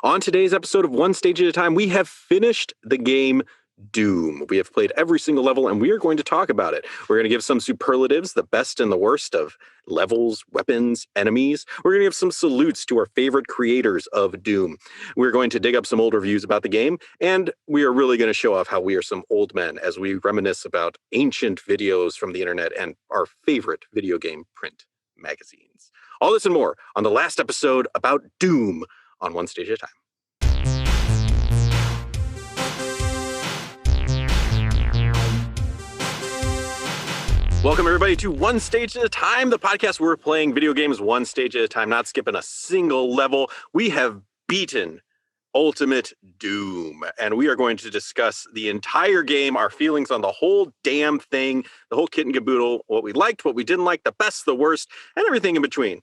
On today's episode of One Stage at a Time, we have finished the game Doom. We have played every single level, and we are going to talk about it. We're going to give some superlatives, the best and the worst of levels, weapons, enemies. We're going to give some salutes to our favorite creators of Doom. We're going to dig up some old reviews about the game, and we are really going to show off how we are some old men as we reminisce about ancient videos from the internet and our favorite video game print magazines. All this and more on the last episode about Doom on One Stage at a Time. Welcome, everybody, to One Stage at a Time, the podcast where we're playing video games one stage at a time, not skipping a single level. We have beaten Ultimate Doom, and we are going to discuss the entire game, our feelings on the whole damn thing, the whole kit and caboodle, what we liked, what we didn't like, the best, the worst, and everything in between.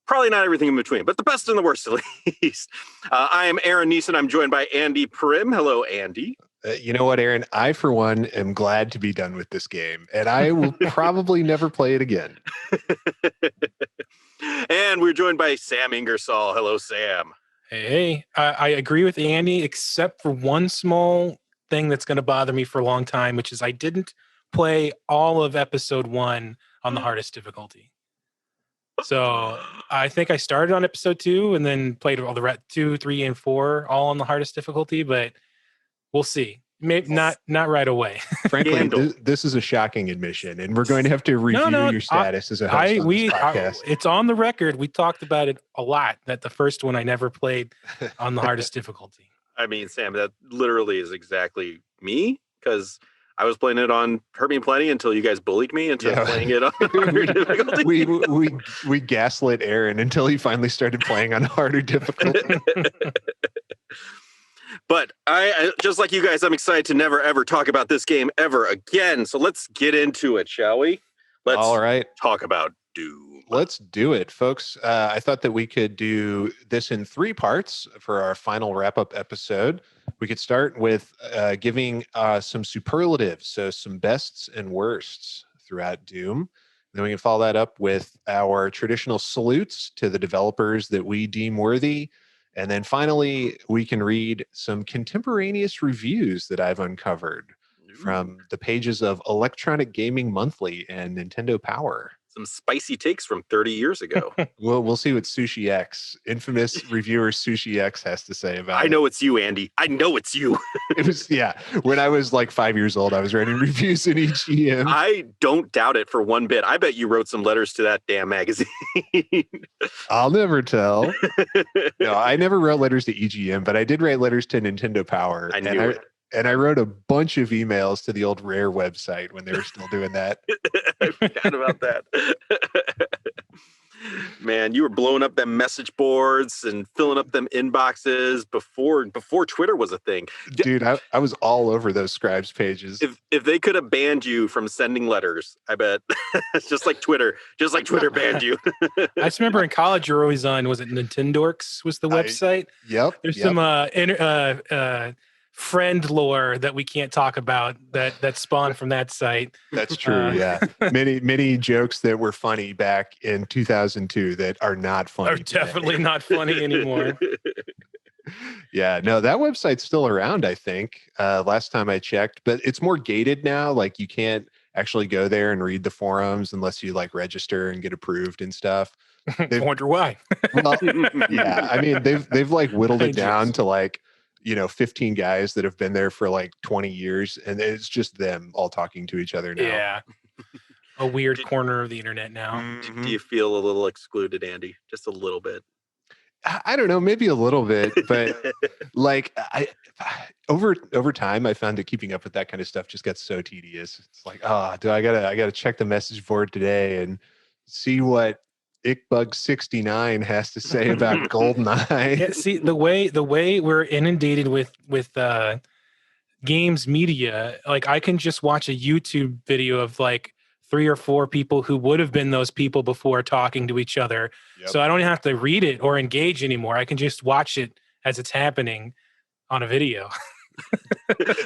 Probably not everything in between, but the best and the worst, at least. I am Aaron Neeson. I'm joined by Andy Prim. Hello, Andy. You know what, Aaron? I, for one, am glad to be done with this game, and I will probably never play it again. And we're joined by Sam Ingersoll. Hello, Sam. Hey, I agree with Andy, except for one small thing that's going to bother me for a long time, which is I didn't play all of episode 1 on the hardest difficulty. So I think I started on episode 2 and then played all the 2, 3, and 4 all on the hardest difficulty, but we'll see. Maybe not right away. Frankly, this is a shocking admission, and we're going to have to review your status as a host on this podcast. It's on the record. We talked about it a lot, that the first one I never played on the hardest difficulty. I mean, Sam, that literally is exactly me, because I was playing it on Hurt Me Plenty until you guys bullied me into playing it on harder difficulty. We gaslit Aaron until he finally started playing on harder difficulty. But I just like you guys, I'm excited to never, ever talk about this game ever again. So let's get into it, shall we? Let's talk about Doom. Let's do it, folks. I thought that we could do this in 3 parts for our final wrap-up episode. We could start with giving some superlatives, so some bests and worsts throughout Doom. Then we can follow that up with our traditional salutes to the developers that we deem worthy. And then finally, we can read some contemporaneous reviews that I've uncovered from the pages of Electronic Gaming Monthly and Nintendo Power. Some spicy takes from 30 years ago. We'll see what Sushi X, infamous reviewer Sushi X, has to say about it. I know it's you, Andy. I know it's you. It was, when I was like 5 years old, I was writing reviews in EGM. I don't doubt it for one bit. I bet you wrote some letters to that damn magazine. I'll never tell. No, I never wrote letters to EGM, but I did write letters to Nintendo Power. I knew it. And I wrote a bunch of emails to the old Rare website when they were still doing that. I forgot about that. Man, you were blowing up them message boards and filling up them inboxes before Twitter was a thing. Dude, I was all over those Scribes pages. If they could have banned you from sending letters, I bet. It's just like Twitter banned you. I just remember in college you were always on, was it Nintendorks was the website? Yep. There's some friend lore that we can't talk about that spawned from that site. That's true. Many jokes that were funny back in 2002 that are not funny. Are definitely not funny anymore. Yeah, no, that website's still around, I think. Last time I checked, but it's more gated now. Like you can't actually go there and read the forums unless you like register and get approved and stuff. I wonder why. Well, yeah, I mean they've like whittled it down to like 15 guys that have been there for like 20 years, and it's just them all talking to each other now. Yeah. A weird corner of the internet now. Mm-hmm. Do you feel a little excluded, Andy? Just a little bit? I don't know, maybe a little bit, but like over time, I found that keeping up with that kind of stuff just got so tedious. It's like, I gotta check the message board today and see what Ickbug69 has to say about GoldenEye. Yeah, see, the way we're inundated with games media, like I can just watch a YouTube video of like 3 or 4 people who would have been those people before talking to each other. Yep. So I don't have to read it or engage anymore. I can just watch it as it's happening on a video.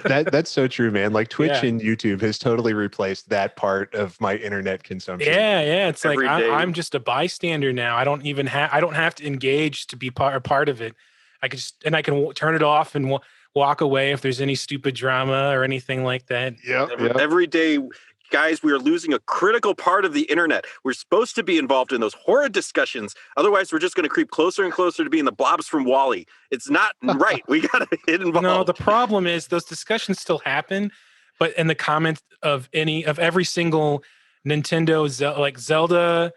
That's so true, man. Like Twitch and YouTube has totally replaced that part of my internet consumption. Yeah. It's I'm just a bystander now. I don't have to engage to be part of it. I can turn it off and walk away if there's any stupid drama or anything like that. Every day, guys, we are losing a critical part of the internet. We're supposed to be involved in those horrid discussions. Otherwise, we're just going to creep closer and closer to being the blobs from Wall-E. It's not right. We got to get involved. No, the problem is those discussions still happen, but in the comments of every single Nintendo, Zelda,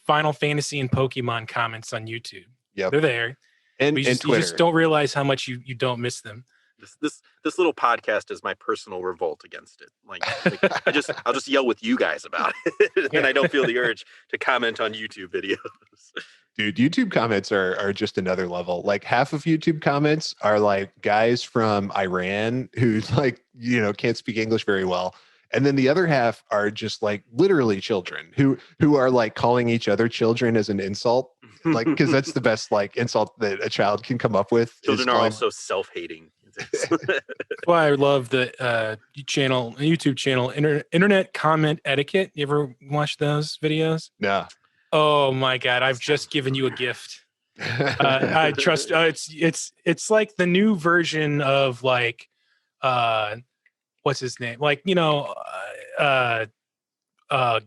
Final Fantasy, and Pokemon comments on YouTube. Yep. They're there. And you Twitter. just don't realize how much you don't miss them. This little podcast is my personal revolt against it. Like I'll just yell with you guys about it, and I don't feel the urge to comment on YouTube videos. Dude, YouTube comments are just another level. Like half of YouTube comments are like guys from Iran who like can't speak English very well. And then the other half are just like literally children who are like calling each other children as an insult. Like, because that's the best like insult that a child can come up with. Children are also self-hating. That's why I love the YouTube channel, Internet Comment Etiquette. You ever watch those videos? No. Oh my God, I've just given you a gift. I trust. It's like the new version of like, what's his name? Like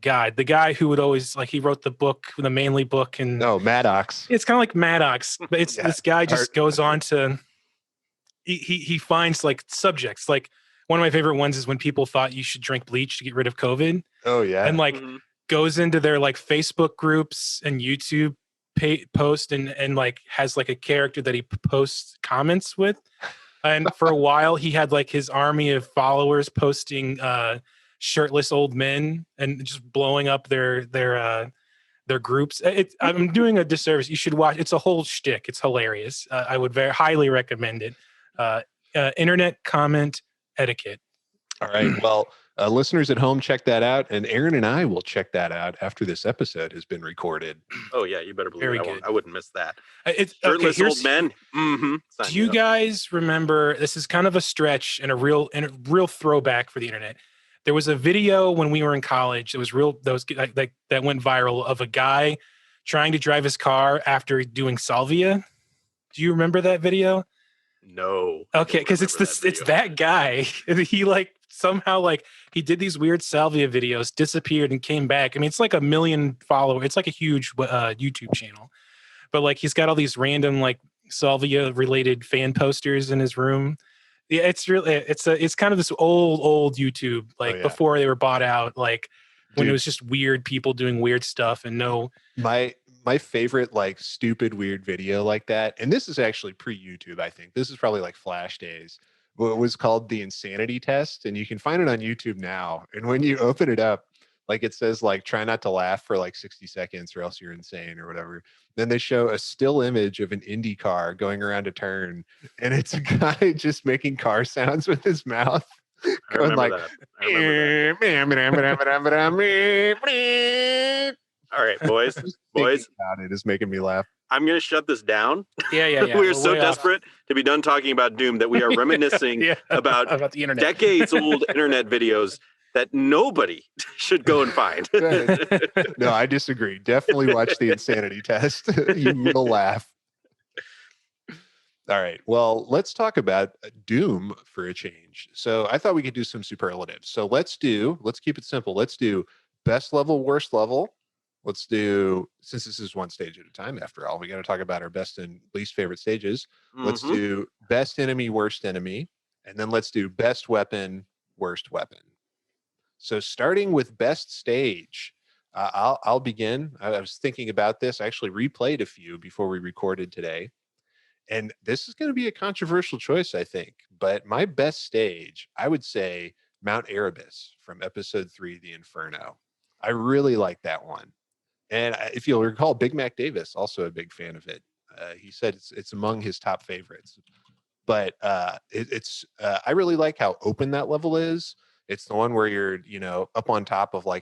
God, the guy who would always he wrote the book, the Manly book, and Maddox. It's kind of like Maddox, but it's this guy just goes on to. He finds like subjects. Like one of my favorite ones is when people thought you should drink bleach to get rid of COVID. Oh yeah, and goes into their like Facebook groups and YouTube post and like has like a character that he posts comments with. And for a while, he had like his army of followers posting shirtless old men and just blowing up their groups. I'm doing a disservice. You should watch. It's a whole shtick. It's hilarious. I would very highly recommend it. Internet Comment Etiquette. All right. Well, listeners at home, check that out. And Aaron and I will check that out after this episode has been recorded. Oh, yeah. You better believe I wouldn't miss that. Shirtless old men. Mm-hmm. Do you guys remember, this is kind of a stretch and a real throwback for the internet. There was a video when we were in college that went viral of a guy trying to drive his car after doing salvia. Do you remember that video? No. Okay, because it's that guy. He somehow he did these weird salvia videos, disappeared and came back. I mean, it's like 1 million followers. It's like a huge YouTube channel, but he's got all these random salvia related fan posters in his room. Yeah, it's kind of this old YouTube before they were bought out. When it was just weird people doing weird stuff and no. My favorite stupid weird video like that, and this is actually pre-YouTube, I think. This is probably Flash days. It was called the Insanity Test, and you can find it on YouTube now. And when you open it up, it says try not to laugh for 60 seconds or else you're insane or whatever. Then they show a still image of an Indy car going around a turn, and it's a guy just making car sounds with his mouth. Going all right, boys. It is making me laugh. I'm going to shut this down. Yeah. We are so desperate to be done talking about Doom that we are reminiscing about the internet. Decades-old internet videos that nobody should go and find. No, I disagree. Definitely watch the Insanity Test. You will laugh. All right. Well, let's talk about Doom for a change. So I thought we could do some superlatives. So let's keep it simple. Let's do best level, worst level. Let's do, since this is one stage at a time, after all, we got to talk about our best and least favorite stages. Mm-hmm. Let's do best enemy, worst enemy. And then let's do best weapon, worst weapon. So starting with best stage, I'll begin. I was thinking about this. I actually replayed a few before we recorded today. And this is going to be a controversial choice, I think. But my best stage, I would say Mount Erebus from episode 3, The Inferno. I really like that one. And if you'll recall, Big Mac Davis, also a big fan of it. He said it's among his top favorites. But I really like how open that level is. It's the one where you're, up on top of I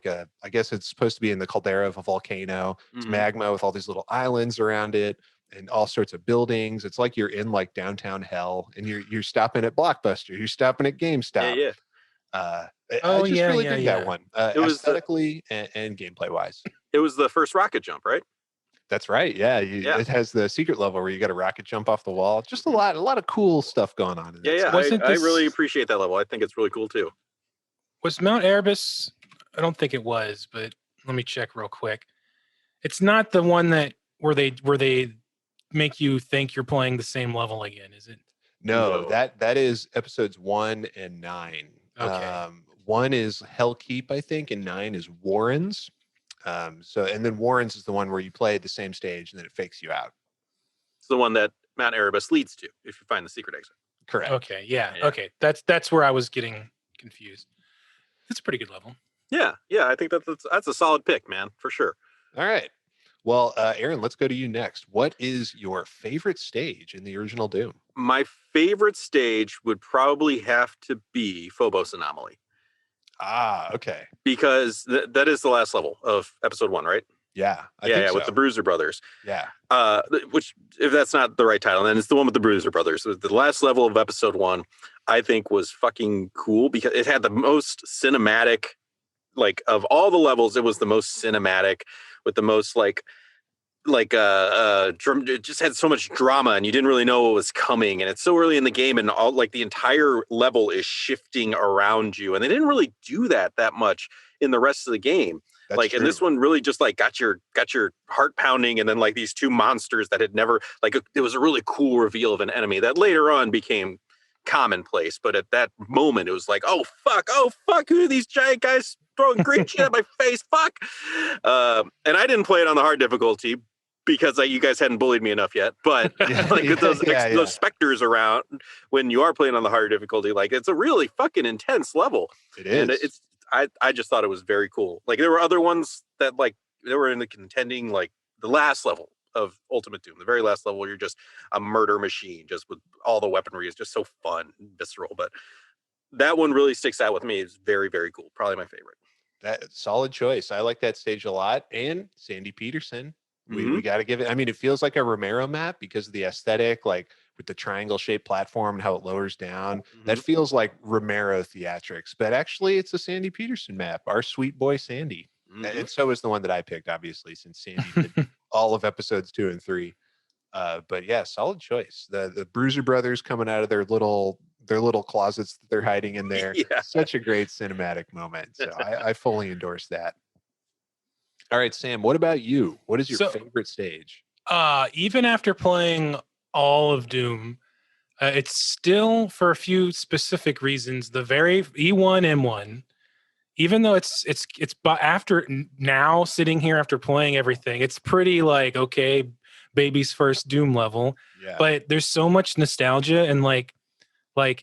guess it's supposed to be in the caldera of a volcano. It's magma with all these little islands around it and all sorts of buildings. It's like you're in downtown hell, and you're stopping at Blockbuster. You're stopping at GameStop. Yeah. I just really dig that one. It was aesthetically and gameplay wise. It was the first rocket jump, right? That's right. Yeah, Yeah. it has the secret level where you got a rocket jump off the wall. Just a lot of cool stuff going on in Yeah, that. yeah. stage. Wasn't I really this- appreciate that level. I think it's really cool too. Was Mount Erebus? I don't think it was, but let me check real quick. It's not the one that where they make you think you're playing the same level again, is it? No, No. that is episodes 1 and 9. Okay. 1 is Hellkeep, I think, and 9 is Warrens. So and then Warrens is the one where you play the same stage and then it fakes you out. It's the one that Mount Erebus leads to if you find the secret exit. Correct. Okay, yeah. Yeah. Okay, that's where I was getting confused. It's a pretty good level. Yeah, yeah. I think that's a solid pick, man, for sure. All right. Well, Aaron, let's go to you next. What is your favorite stage in the original Doom? My favorite stage would probably have to be Phobos Anomaly Ah, okay. because that is the last level of episode 1, right? Yeah, I think so. with the Bruiser Brothers. Yeah. Which, if that's not the right title, then it's the one with the Bruiser Brothers. The last level of episode 1, I think, was fucking cool because it had the most cinematic, like, of all the levels, it was the most cinematic with the most it just had so much drama and you didn't really know what was coming, and it's so early in the game and all, like, the entire level is shifting around you, and they didn't really do that much in the rest of the game. That's And true. this one really just like got your heart pounding, and then like these two monsters that had never, like, it was a really cool reveal of an enemy that later on became commonplace, but at that moment it was like, oh fuck, who are these giant guys throwing green shit at my face, fuck. And I didn't play it on the hard difficulty because you guys hadn't bullied me enough yet, but those specters around when you are playing on the harder difficulty, like, it's a really fucking intense level. It is. And I just thought it was very cool. Like, there were other ones that, like, they were in the contending, like the last level of Ultimate Doom, the very last level, you're just a murder machine, just with all the weaponry is just so fun and visceral. But that one really sticks out with me. It's very, very cool. Probably my favorite. That solid choice. I like that stage a lot. And Sandy Peterson. We got to give it. I mean, it feels like a Romero map because of the aesthetic, like with the triangle shaped platform and how it lowers down. That feels like Romero theatrics, but actually it's a Sandy Peterson map, our sweet boy Sandy. And so is the one that I picked, obviously, since Sandy did all of episodes 2 and 3. But yeah, solid choice. The Bruiser Brothers coming out of their little closets that they're hiding in there. Yeah. Such a great cinematic moment. So I fully endorse that. All right, Sam, what about you? What is your favorite stage? Even after playing all of Doom, it's still, for a few specific reasons, the very E1 M1. Even though it's after now sitting here after playing everything, it's pretty like, okay, baby's first Doom level. Yeah. But there's so much nostalgia and like they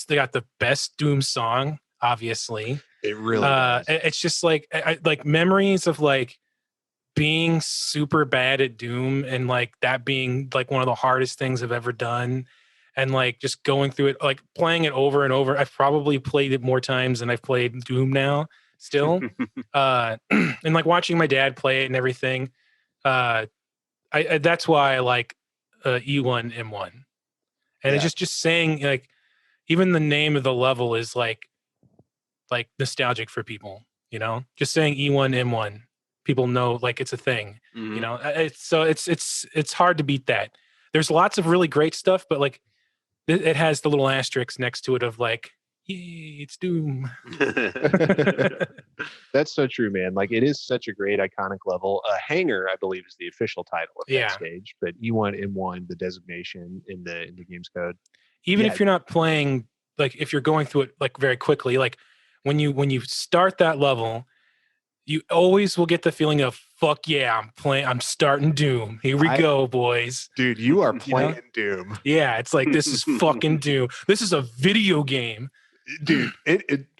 got the best Doom song, obviously. It really does. It's just like like memories of like being super bad at Doom and like that being like one of the hardest things I've ever done, and like just going through it, like playing it over and over. I've probably played it more times than I've played Doom now still. And like watching my dad play it and everything. I that's why I like E1 M1. And it's just saying, like, even the name of the level is like nostalgic for people, you know, just saying E1 M1, people know, like, it's a thing, you know. It's hard to beat that. There's lots of really great stuff, but like it has the little asterisk next to it of like, yay, it's Doom. That's so true, man. Like, it is such a great iconic level. Hanger, I believe, is the official title of that stage, but E1 M1, the designation in the game's code. Even if you're not playing, like, if you're going through it like very quickly, like when you start that level, you always will get the feeling of, fuck yeah, I'm starting Doom. Here we go, boys. Dude, you are playing Doom. Yeah, it's like, this is fucking Doom. This is a video game. Dude,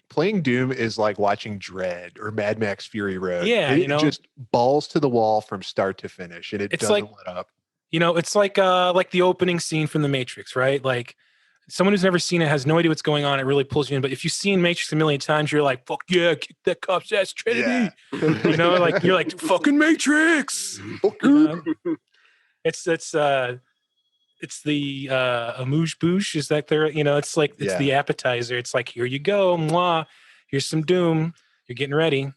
playing Doom is like watching Dread or Mad Max Fury Road. Yeah, it just balls to the wall from start to finish, and it doesn't let up. You know, it's like the opening scene from The Matrix, right? Like, someone who's never seen it has no idea what's going on. It really pulls you in. But if you've seen Matrix a million times, you're like, fuck yeah, kick that cop's ass, Trinity. Yeah. You know, like, you're like, fucking Matrix. You know? It's the amuse bouche. Is that there? You know, it's like, it's the appetizer. It's like, here you go, mwah. Here's some Doom. You're getting ready.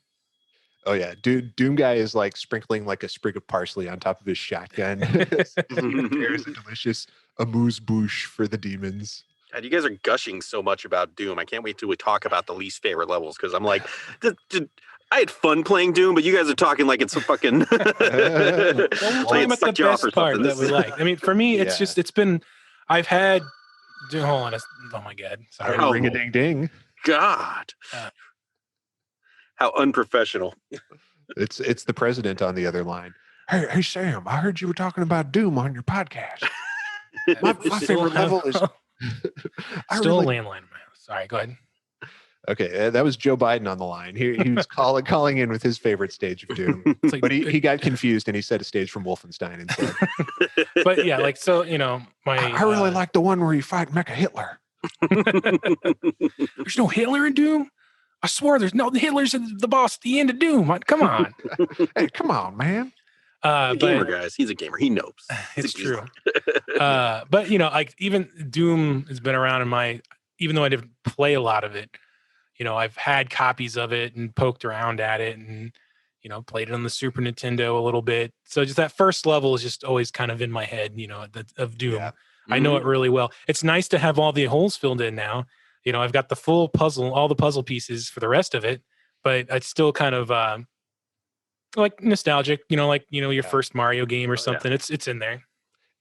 Oh yeah, Doom guy is like sprinkling like a sprig of parsley on top of his shotgun. He prepares a delicious amuse-bouche for the demons. God, you guys are gushing so much about Doom. I can't wait till we talk about the least favorite levels because I'm like, I had fun playing Doom, but you guys are talking like it's a fucking. Well, we're like talking it about the sucked you off best or part something. that we like. I mean, for me, it's Yeah. just it's been. I've had. Hold on. Oh my god. Sorry. Oh. Ring a ding ding. God, how unprofessional. It's the president on the other line. Hey Sam, I heard you were talking about Doom on your podcast. My favorite level is still a landline in my house. Sorry, go ahead. Okay, that was Joe Biden on the line. He was calling in with his favorite stage of Doom, It's like, but he got confused and he said a stage from Wolfenstein instead. but yeah, like so, you know, I really like the one where you fight Mecha Hitler. There's no Hitler in Doom. I swear, there's no Hitler's the boss at the end of Doom. Come on. Hey, come on, man. He's a gamer, guys. He's a gamer. He knows. It's true. But you know, like even Doom has been around even though I didn't play a lot of it, you know, I've had copies of it and poked around at it and, you know, played it on the Super Nintendo a little bit. So just that first level is just always kind of in my head, you know, of Doom. Yeah. I know it really well. It's nice to have all the holes filled in now. You know, I've got the full puzzle, all the puzzle pieces for the rest of it, but it's still kind of like nostalgic, you know, like, you know, your first Mario game or something. Yeah. It's in there.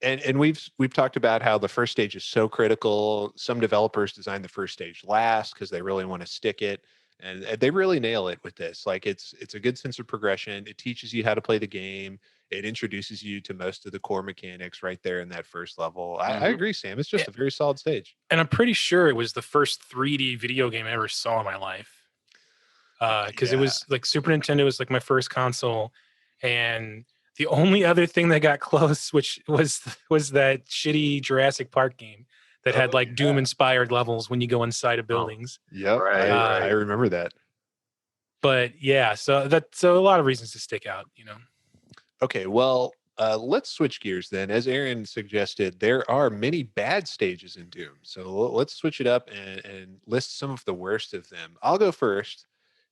And we've talked about how the first stage is so critical. Some developers design the first stage last because they really want to stick it, and they really nail it with this. Like it's a good sense of progression. It teaches you how to play the game. It introduces you to most of the core mechanics right there in that first level. I agree, Sam. It's just a very solid stage. And I'm pretty sure it was the first 3D video game I ever saw in my life. Because it was like Super Nintendo was like my first console, and the only other thing that got close, which was that shitty Jurassic Park game that had like Doom inspired levels when you go inside of buildings. Yep, right. I remember that. But yeah, so a lot of reasons to stick out, you know. Okay, well, let's switch gears then. As Aaron suggested, there are many bad stages in Doom, so let's switch it up and list some of the worst of them. I'll go first.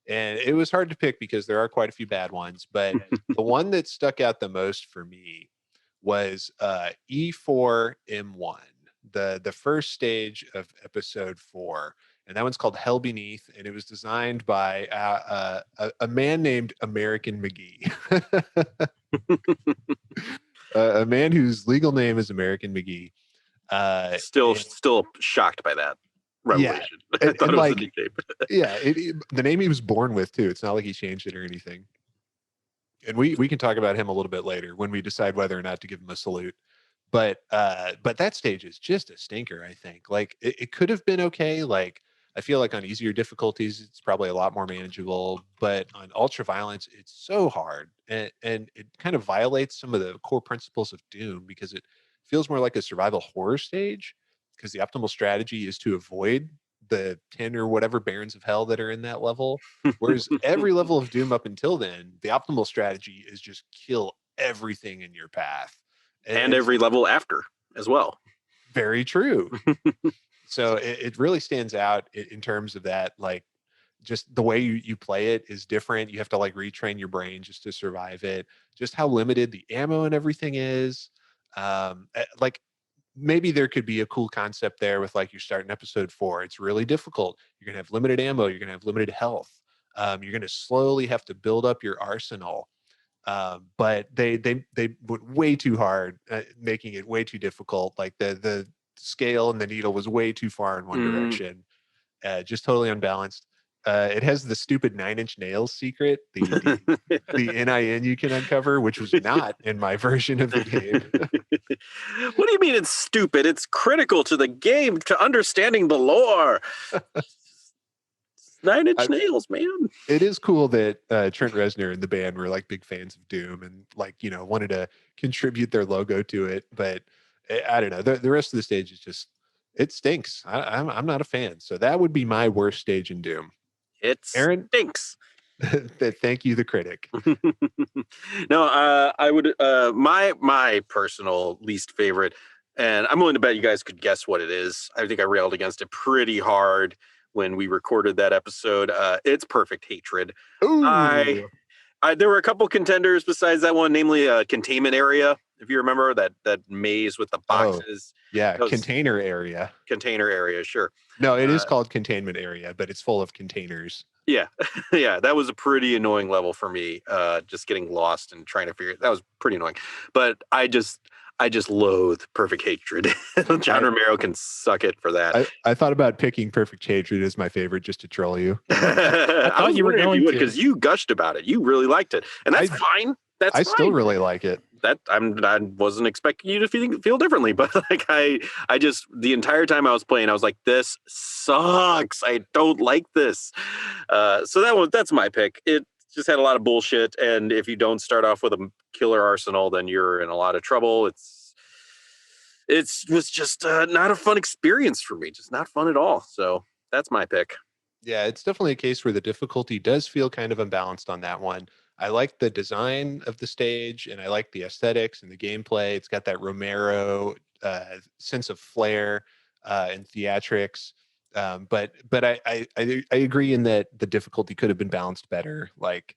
And it was hard to pick because there are quite a few bad ones, but the one that stuck out the most for me was E4M1, the first stage of episode 4. And that one's called Hell Beneath, and it was designed by a man named American McGee. A man whose legal name is American McGee. Still shocked by that revelation. Yeah, I thought it was a nickname. Yeah, the name he was born with too. It's not like he changed it or anything. And we can talk about him a little bit later when we decide whether or not to give him a salute. But that stage is just a stinker, I think. Like it could have been okay. Like I feel like on easier difficulties, it's probably a lot more manageable. But on ultra violence, it's so hard, and it kind of violates some of the core principles of Doom because it feels more like a survival horror stage. Because the optimal strategy is to avoid the 10 or whatever Barons of Hell that are in that level. Whereas every level of Doom up until then, the optimal strategy is just kill everything in your path. And every level after as well. Very true. So it really stands out in terms of that, like just the way you play it is different. You have to like retrain your brain just to survive it. Just how limited the ammo and everything is. Like maybe there could be a cool concept there with like you start in episode 4. It's really difficult. You're going to have limited ammo. You're going to have limited health. You're going to slowly have to build up your arsenal. But they went way too hard, making it way too difficult. Like the scale and the needle was way too far in one direction. Just totally unbalanced. It has the stupid 9-inch nails secret, the NIN you can uncover, which was not in my version of the game. What do you mean it's stupid? It's critical to the game, to understanding the lore. 9-inch nails, man. It is cool that Trent Reznor and the band were like big fans of Doom and like, you know, wanted to contribute their logo to it. But I don't know. The rest of the stage is just, it stinks. I'm not a fan. So that would be my worst stage in Doom. It stinks. Thank you, the critic. No, I would my personal least favorite, and I'm willing to bet you guys could guess what it is. I think I railed against it pretty hard when we recorded that episode. It's Perfect Hatred. Ooh. There were a couple contenders besides that one, namely a containment area. If you remember that maze with the boxes. Yeah, Those- container area. Container area, sure. No, it is called containment area, but it's full of containers. Yeah, yeah, that was a pretty annoying level for me. Just getting lost and trying to figure that was pretty annoying. But I just loathe Perfect Hatred. John Romero can suck it for that. I thought about picking Perfect Hatred as my favorite just to troll you. I thought you were going to, because you gushed about it. You really liked it, and that's fine. That's I fine. still really like it. That I wasn't expecting you to feel differently, but like I just the entire time I was playing, I was like, this sucks. I don't like this. So that's my pick. It just had a lot of bullshit, and if you don't start off with a killer arsenal, then you're in a lot of trouble. It was just not a fun experience for me. Just not fun at all. So that's my pick. Yeah, it's definitely a case where the difficulty does feel kind of unbalanced on that one. I like the design of the stage, and I like the aesthetics and the gameplay. It's got that Romero sense of flair and theatrics. But I agree in that the difficulty could have been balanced better. Like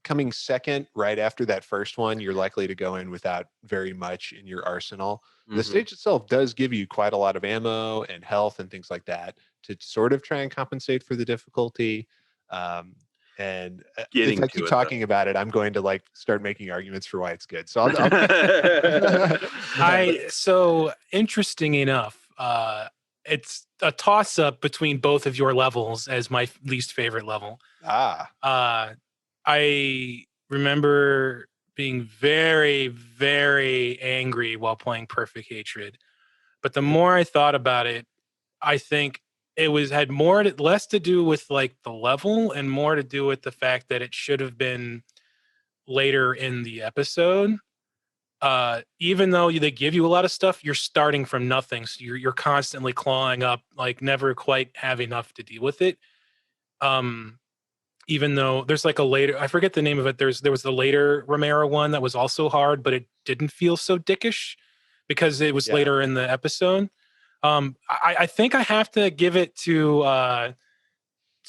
coming second right after that first one, you're likely to go in without very much in your arsenal. The stage itself does give you quite a lot of ammo and health and things like that to sort of try and compensate for the difficulty. And if I keep talking about it, I'm going to like start making arguments for why it's good. So So interesting enough, it's a toss up between both of your levels as my least favorite level. I remember being very, very angry while playing Perfect Hatred, but the more I thought about it, I think it had less to do with like the level and more to do with the fact that it should have been later in the episode. Even though they give you a lot of stuff, you're starting from nothing, so you're constantly clawing up, like never quite have enough to deal with it. Even though there's like a later, I forget the name of it. There was the later Romero one that was also hard, but it didn't feel so dickish because it was later in the episode. I think I have to give it to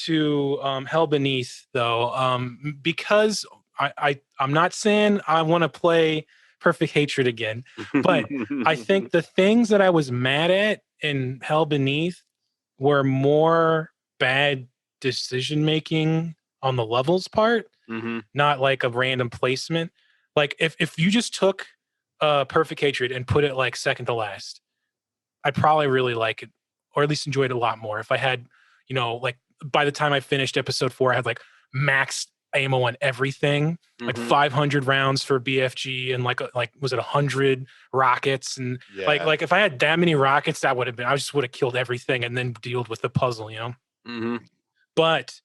Hell Beneath though, because I'm not saying I want to play Perfect Hatred again, but I think the things that I was mad at in Hell Beneath were more bad decision making on the levels part, not like a random placement. Like if you just took Perfect Hatred and put it like second to last, I'd probably really like it, or at least enjoy it a lot more. If I had, like by the time I finished episode 4, I had like max ammo on everything, like 500 rounds for BFG and like was it 100 rockets and like if I had that many rockets, that would have been, I just would have killed everything and then dealt with the puzzle, But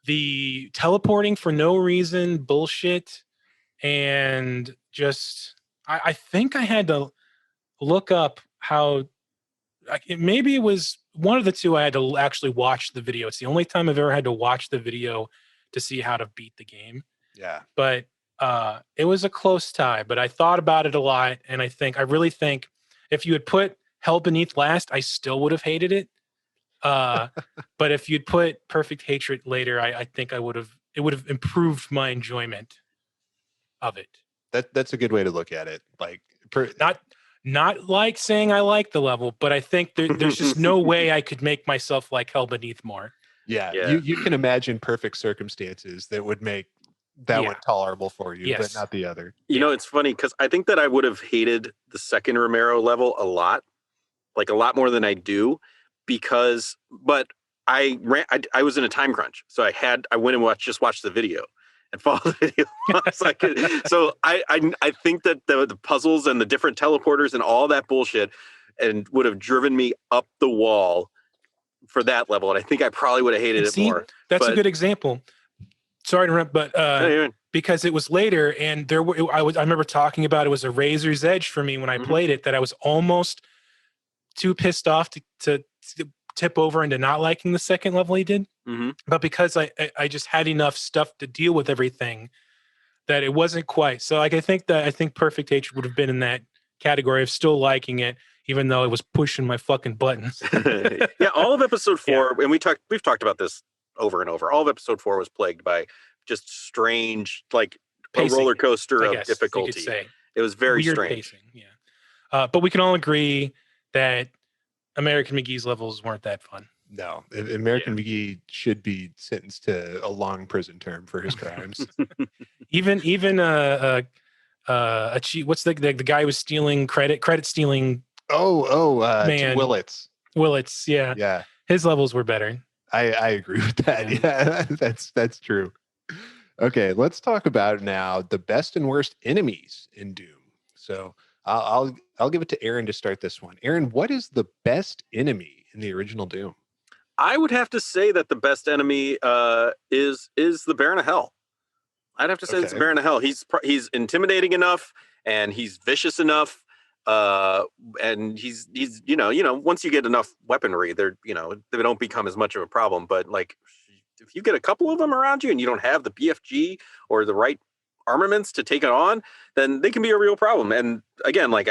the teleporting for no reason bullshit, and just I think I had to look up how. Maybe it was one of the two. I had to actually watch the video. It's the only time I've ever had to watch the video to see how to beat the game. Yeah. But it was a close tie. But I thought about it a lot, and I really think if you had put Hell Beneath last, I still would have hated it. But if you'd put Perfect Hatred later, I think it would have improved my enjoyment of it. That's a good way to look at it. Like not like saying I like the level, but I think there's just no way I could make myself like Hell Beneath more. Yeah. You can imagine perfect circumstances that would make that one tolerable for you, but not the other. It's funny because I think that I would have hated the second Romero level a lot more than I do, but I was in a time crunch, so I went and watched the video and follow the video. So I think that the puzzles and the different teleporters and all that bullshit and would have driven me up the wall for that level. And I think I probably would have hated it more. That's a good example. Sorry to interrupt, but because it was later and I remember talking about it was a razor's edge for me when I played it, that I was almost too pissed off to tip over into not liking the second level he did. But because I just had enough stuff to deal with everything that it wasn't quite. So like I think Perfect Hatred would have been in that category of still liking it, even though it was pushing my fucking buttons. Yeah, all of episode 4, and we've talked about this over and over. All of episode 4 was plagued by just strange, like Pacing, a roller coaster I of guess you could difficulty. say. It was very Weird strange. pacing, yeah. But we can all agree that American McGee's levels weren't that fun. No, American McGee should be sentenced to a long prison term for his crimes. Even a cheat. What's the guy who was stealing credit stealing? Tim Man. Willits. Yeah. His levels were better. I agree with that. Yeah, that's true. Okay, let's talk about now the best and worst enemies in Doom. So I'll give it to Aaron to start this one. Aaron, what is the best enemy in the original Doom? I would have to say that the best enemy is the Baron of Hell. I'd have to say it's the Baron of Hell. He's intimidating enough, and he's vicious enough, and he's once you get enough weaponry, they don't become as much of a problem. But like, if you get a couple of them around you and you don't have the BFG or the right armaments to take it on, then they can be a real problem. And again, like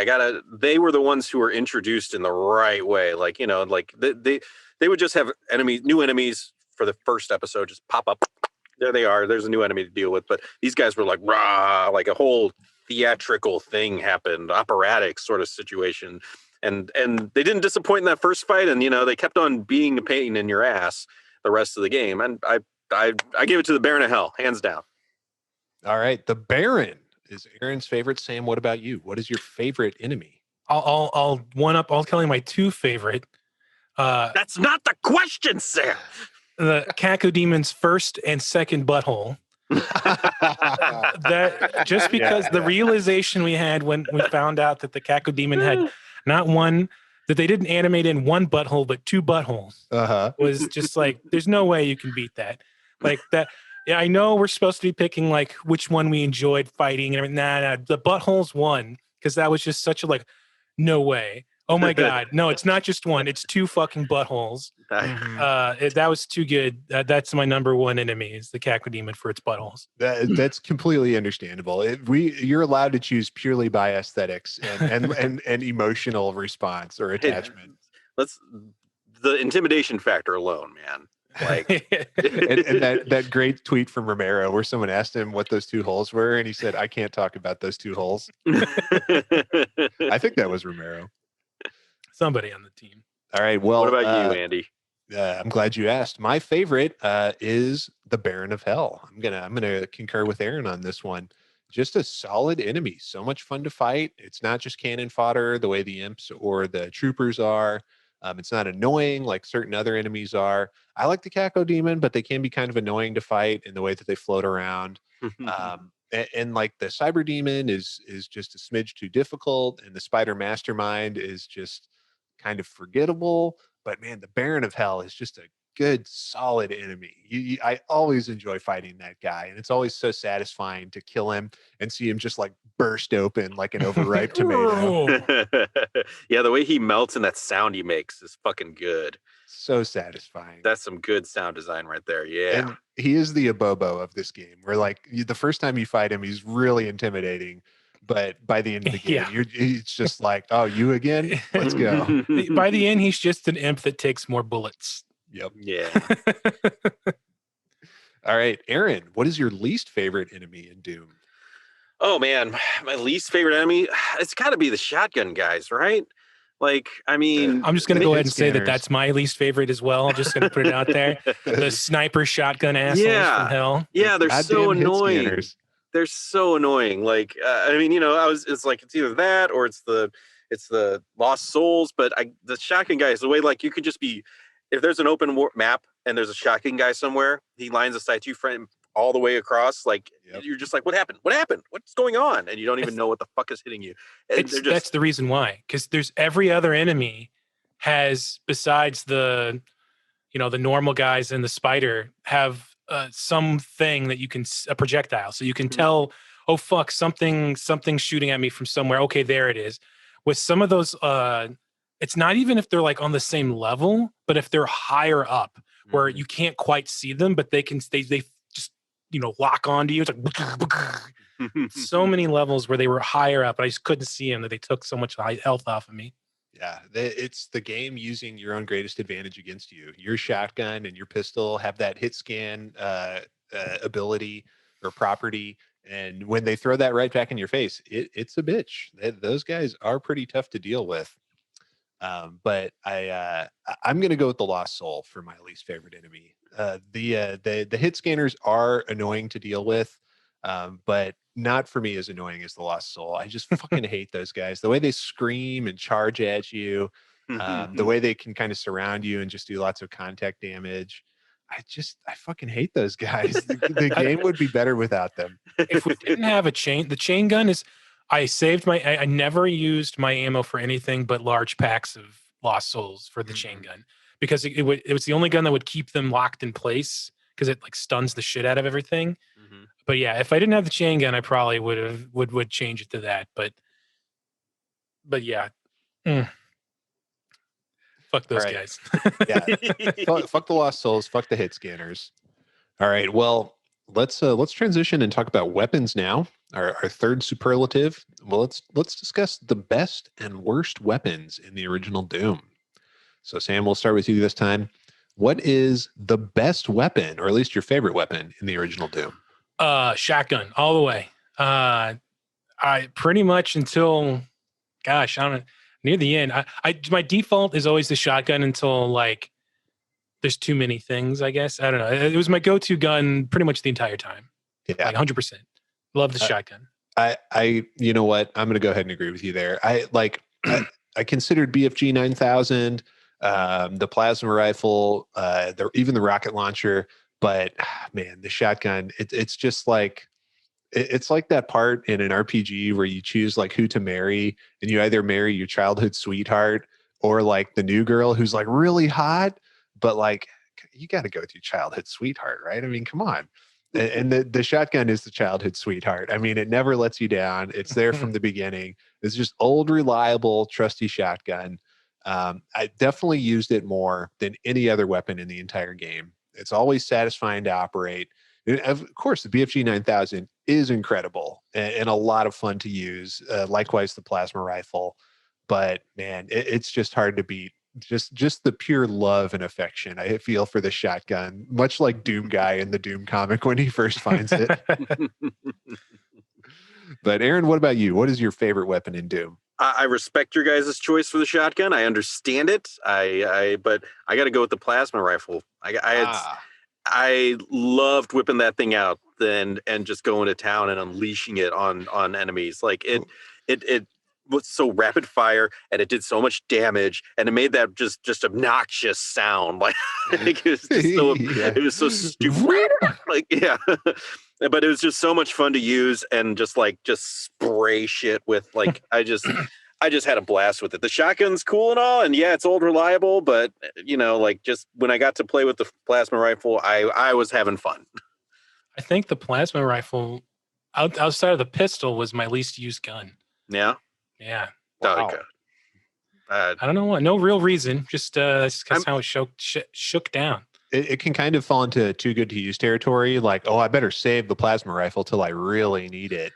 they were the ones who were introduced in the right way. Like, they would just have new enemies for the first episode, just pop up. There they are. There's a new enemy to deal with. But these guys were like, rah, like a whole theatrical thing happened, operatic sort of situation. And they didn't disappoint in that first fight. And, they kept on being a pain in your ass the rest of the game. And I give it to the Baron of Hell, hands down. All right. The Baron is Aaron's favorite. Sam, what about you? What is your favorite enemy? I'll tell you my two favorite. That's not the question, Sam. The Caco Demon's first and second butthole. That just because the realization we had when we found out that the Caco Demon had not one, that they didn't animate in one butthole but two buttholes, was just like, there's no way you can beat that. Like that. Yeah, I know we're supposed to be picking like which one we enjoyed fighting and everything. Nah, the buttholes won because that was just such a like, no way. Oh my God. No, it's not just one. It's two fucking buttholes. That was too good. That's my number one enemy is the Caco Demon for its buttholes. That's completely understandable. You're allowed to choose purely by aesthetics and emotional response or attachment. The intimidation factor alone, man. Like, and that great tweet from Romero where someone asked him what those two holes were, and he said, "I can't talk about those two holes." I think that was Romero. Somebody on the team. All right. Well, what about you, Andy? I'm glad you asked. My favorite is the Baron of Hell. I'm gonna concur with Aaron on this one. Just a solid enemy. So much fun to fight. It's not just cannon fodder the way the imps or the troopers are. It's not annoying like certain other enemies are. I like the Caco Demon, but they can be kind of annoying to fight in the way that they float around. And like the Cyber Demon is just a smidge too difficult, and the Spider Mastermind is just kind of forgettable. But man, the Baron of Hell is just a good, solid enemy. I always enjoy fighting that guy, and it's always so satisfying to kill him and see him just like burst open like an overripe tomato. Yeah, the way he melts and that sound he makes is fucking good. So satisfying. That's some good sound design right there. Yeah. And he is the Abobo of this game, where like the first time you fight him, he's really intimidating. But by the end of the game, it's just like, oh, you again? Let's go. By the end, he's just an imp that takes more bullets. Yep. Yeah. All right, Aaron, what is your least favorite enemy in Doom? Oh man, my least favorite enemy, it's got to be the shotgun guys, right? Like, I mean, I'm just going to go ahead and say that that's my least favorite as well. I'm just going to put it out there. The sniper shotgun assholes from hell. Yeah, they're so annoying. They're so annoying. Like, I mean, it's like, it's either that or it's the Lost Souls. But the shotgun guys, the way, like, you could just be, if there's an open map and there's a shotgun guy somewhere, he lines of sight you frame all the way across. Like, you're just like, what happened? What happened? What's going on? And you don't even know what the fuck is hitting you. That's the reason why. Because there's every other enemy has, besides the normal guys and the spider, have something that you can, a projectile. So you can tell, oh, fuck, something's shooting at me from somewhere. Okay, there it is. With some of those, it's not even if they're like on the same level, but if they're higher up where you can't quite see them, but they just, lock onto you. It's like so many levels where they were higher up, but I just couldn't see them, that they took so much health off of me. Yeah, it's the game using your own greatest advantage against you. Your shotgun and your pistol have that hit scan ability or property. And when they throw that right back in your face, it's a bitch. Those guys are pretty tough to deal with. But I'm going to go with the Lost Soul for my least favorite enemy. The hit scanners are annoying to deal with, but not for me as annoying as the Lost Soul. I just fucking hate those guys. The way they scream and charge at you, the way they can kind of surround you and just do lots of contact damage. I fucking hate those guys. The game would be better without them. If we didn't have the chain gun is, I saved I never used my ammo for anything but large packs of Lost Souls for the chain gun, because it was the only gun that would keep them locked in place, because it like stuns the shit out of everything. But yeah, if I didn't have the chain gun, I probably would change it to that. But yeah. Fuck those guys. Yeah. Fuck the Lost Souls. Fuck the hit scanners. All right. Well, let's transition and talk about weapons now. Our third superlative. Well, let's discuss the best and worst weapons in the original Doom. So Sam, we'll start with you this time. What is the best weapon, or at least your favorite weapon, in the original Doom? Shotgun all the way. I pretty much until, gosh, I don't know, near the end. My default is always the shotgun until like there's too many things, I guess. I don't know. It was my go-to gun pretty much the entire time. Yeah, like 100%. Love the shotgun. I you know what? I'm gonna go ahead and agree with you there. I considered BFG 9000, the plasma rifle, even the rocket launcher, but man, the shotgun. It's just like. It's like that part in an RPG where you choose like who to marry, and you either marry your childhood sweetheart or like the new girl who's like really hot, but like you got to go with your childhood sweetheart, right? I mean, come on. And the shotgun is the childhood sweetheart. I mean, it never lets you down. It's there from the beginning. It's just old, reliable, trusty shotgun. I definitely used it more than any other weapon in the entire game. It's always satisfying to operate. And of course, the BFG 9000 is incredible and a lot of fun to use. Likewise, the plasma rifle. But man, it's just hard to beat. Just the pure love and affection I feel for the shotgun, much like Doom Guy in the Doom comic when he first finds it. But Aaron, what about you? What is your favorite weapon in Doom? I respect your guys' choice for the shotgun. I understand it. But I got to go with the plasma rifle. I loved whipping that thing out and just going to town and unleashing it on enemies. Like it was so rapid fire, and it did so much damage, and it made that just obnoxious sound. Like it was just so it was so stupid. Like but it was just so much fun to use, and just spray shit with like I just had a blast with it. The shotgun's cool and all, and yeah, it's old reliable, but like just when I got to play with the plasma rifle, I was having fun. I think the plasma rifle, outside of the pistol, was my least used gun. Yeah? Yeah. Wow. Okay. I don't know why. No real reason. Just that's how it shook down. It can kind of fall into too good to use territory. Like, oh, I better save the plasma rifle till I really need it.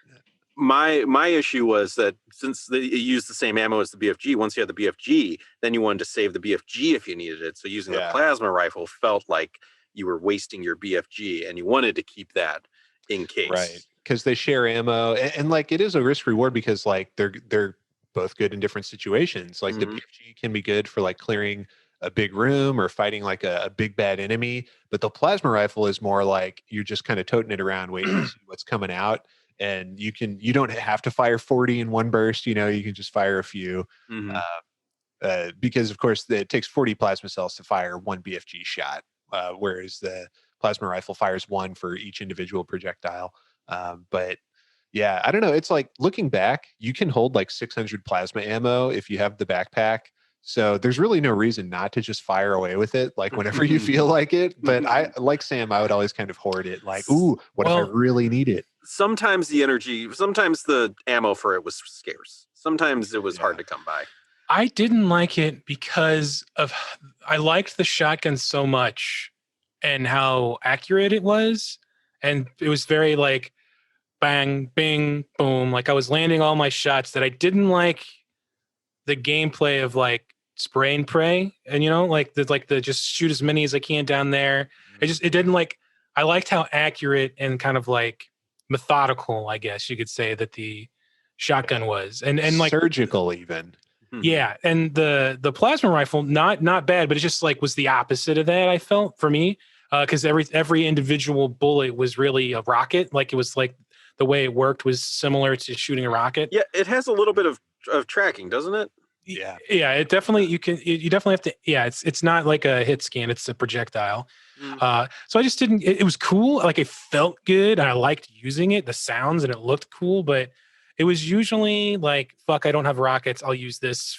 My issue was that since they used the same ammo as the BFG, once you had the BFG, then you wanted to save the BFG if you needed it. So using the plasma rifle felt like you were wasting your BFG, and you wanted to keep that in case. Right. Because they share ammo, and like it is a risk reward because like they're both good in different situations. Like the BFG can be good for like clearing a big room or fighting like a big bad enemy, but the plasma rifle is more like you're just kind of toting it around, waiting to see what's coming out. And you don't have to fire 40 in one burst. You can just fire a few because of course it takes 40 plasma cells to fire one BFG shot, whereas the plasma rifle fires one for each individual projectile. But yeah, I don't know. It's like looking back, you can hold like 600 plasma ammo if you have the backpack. So there's really no reason not to just fire away with it, like whenever you feel like it. But I, like Sam, I would always kind of hoard it. Like, ooh, what if I really need it? Sometimes the ammo for it was scarce. Sometimes it was hard to come by. I didn't like it because I liked the shotgun so much and how accurate it was. And it was very like bang, bing, boom. Like I was landing all my shots, that I didn't like the gameplay of like spray and pray, and like the just shoot as many as I can down there. It didn't like I liked how accurate and kind of like methodical, I guess you could say, that the shotgun was, and like surgical even. yeah, and the plasma rifle not bad, but it just like was the opposite of that. I felt for me because every individual bullet was really a rocket. Like it was like the way it worked was similar to shooting a rocket. Yeah, it has a little bit of tracking, doesn't it? Yeah. Yeah, it definitely you definitely have to. Yeah, it's not like a hit scan; it's a projectile. So I just didn't. It was cool. Like it felt good. I liked using it, the sounds, and it looked cool. But it was usually like, "Fuck, I don't have rockets. I'll use this,"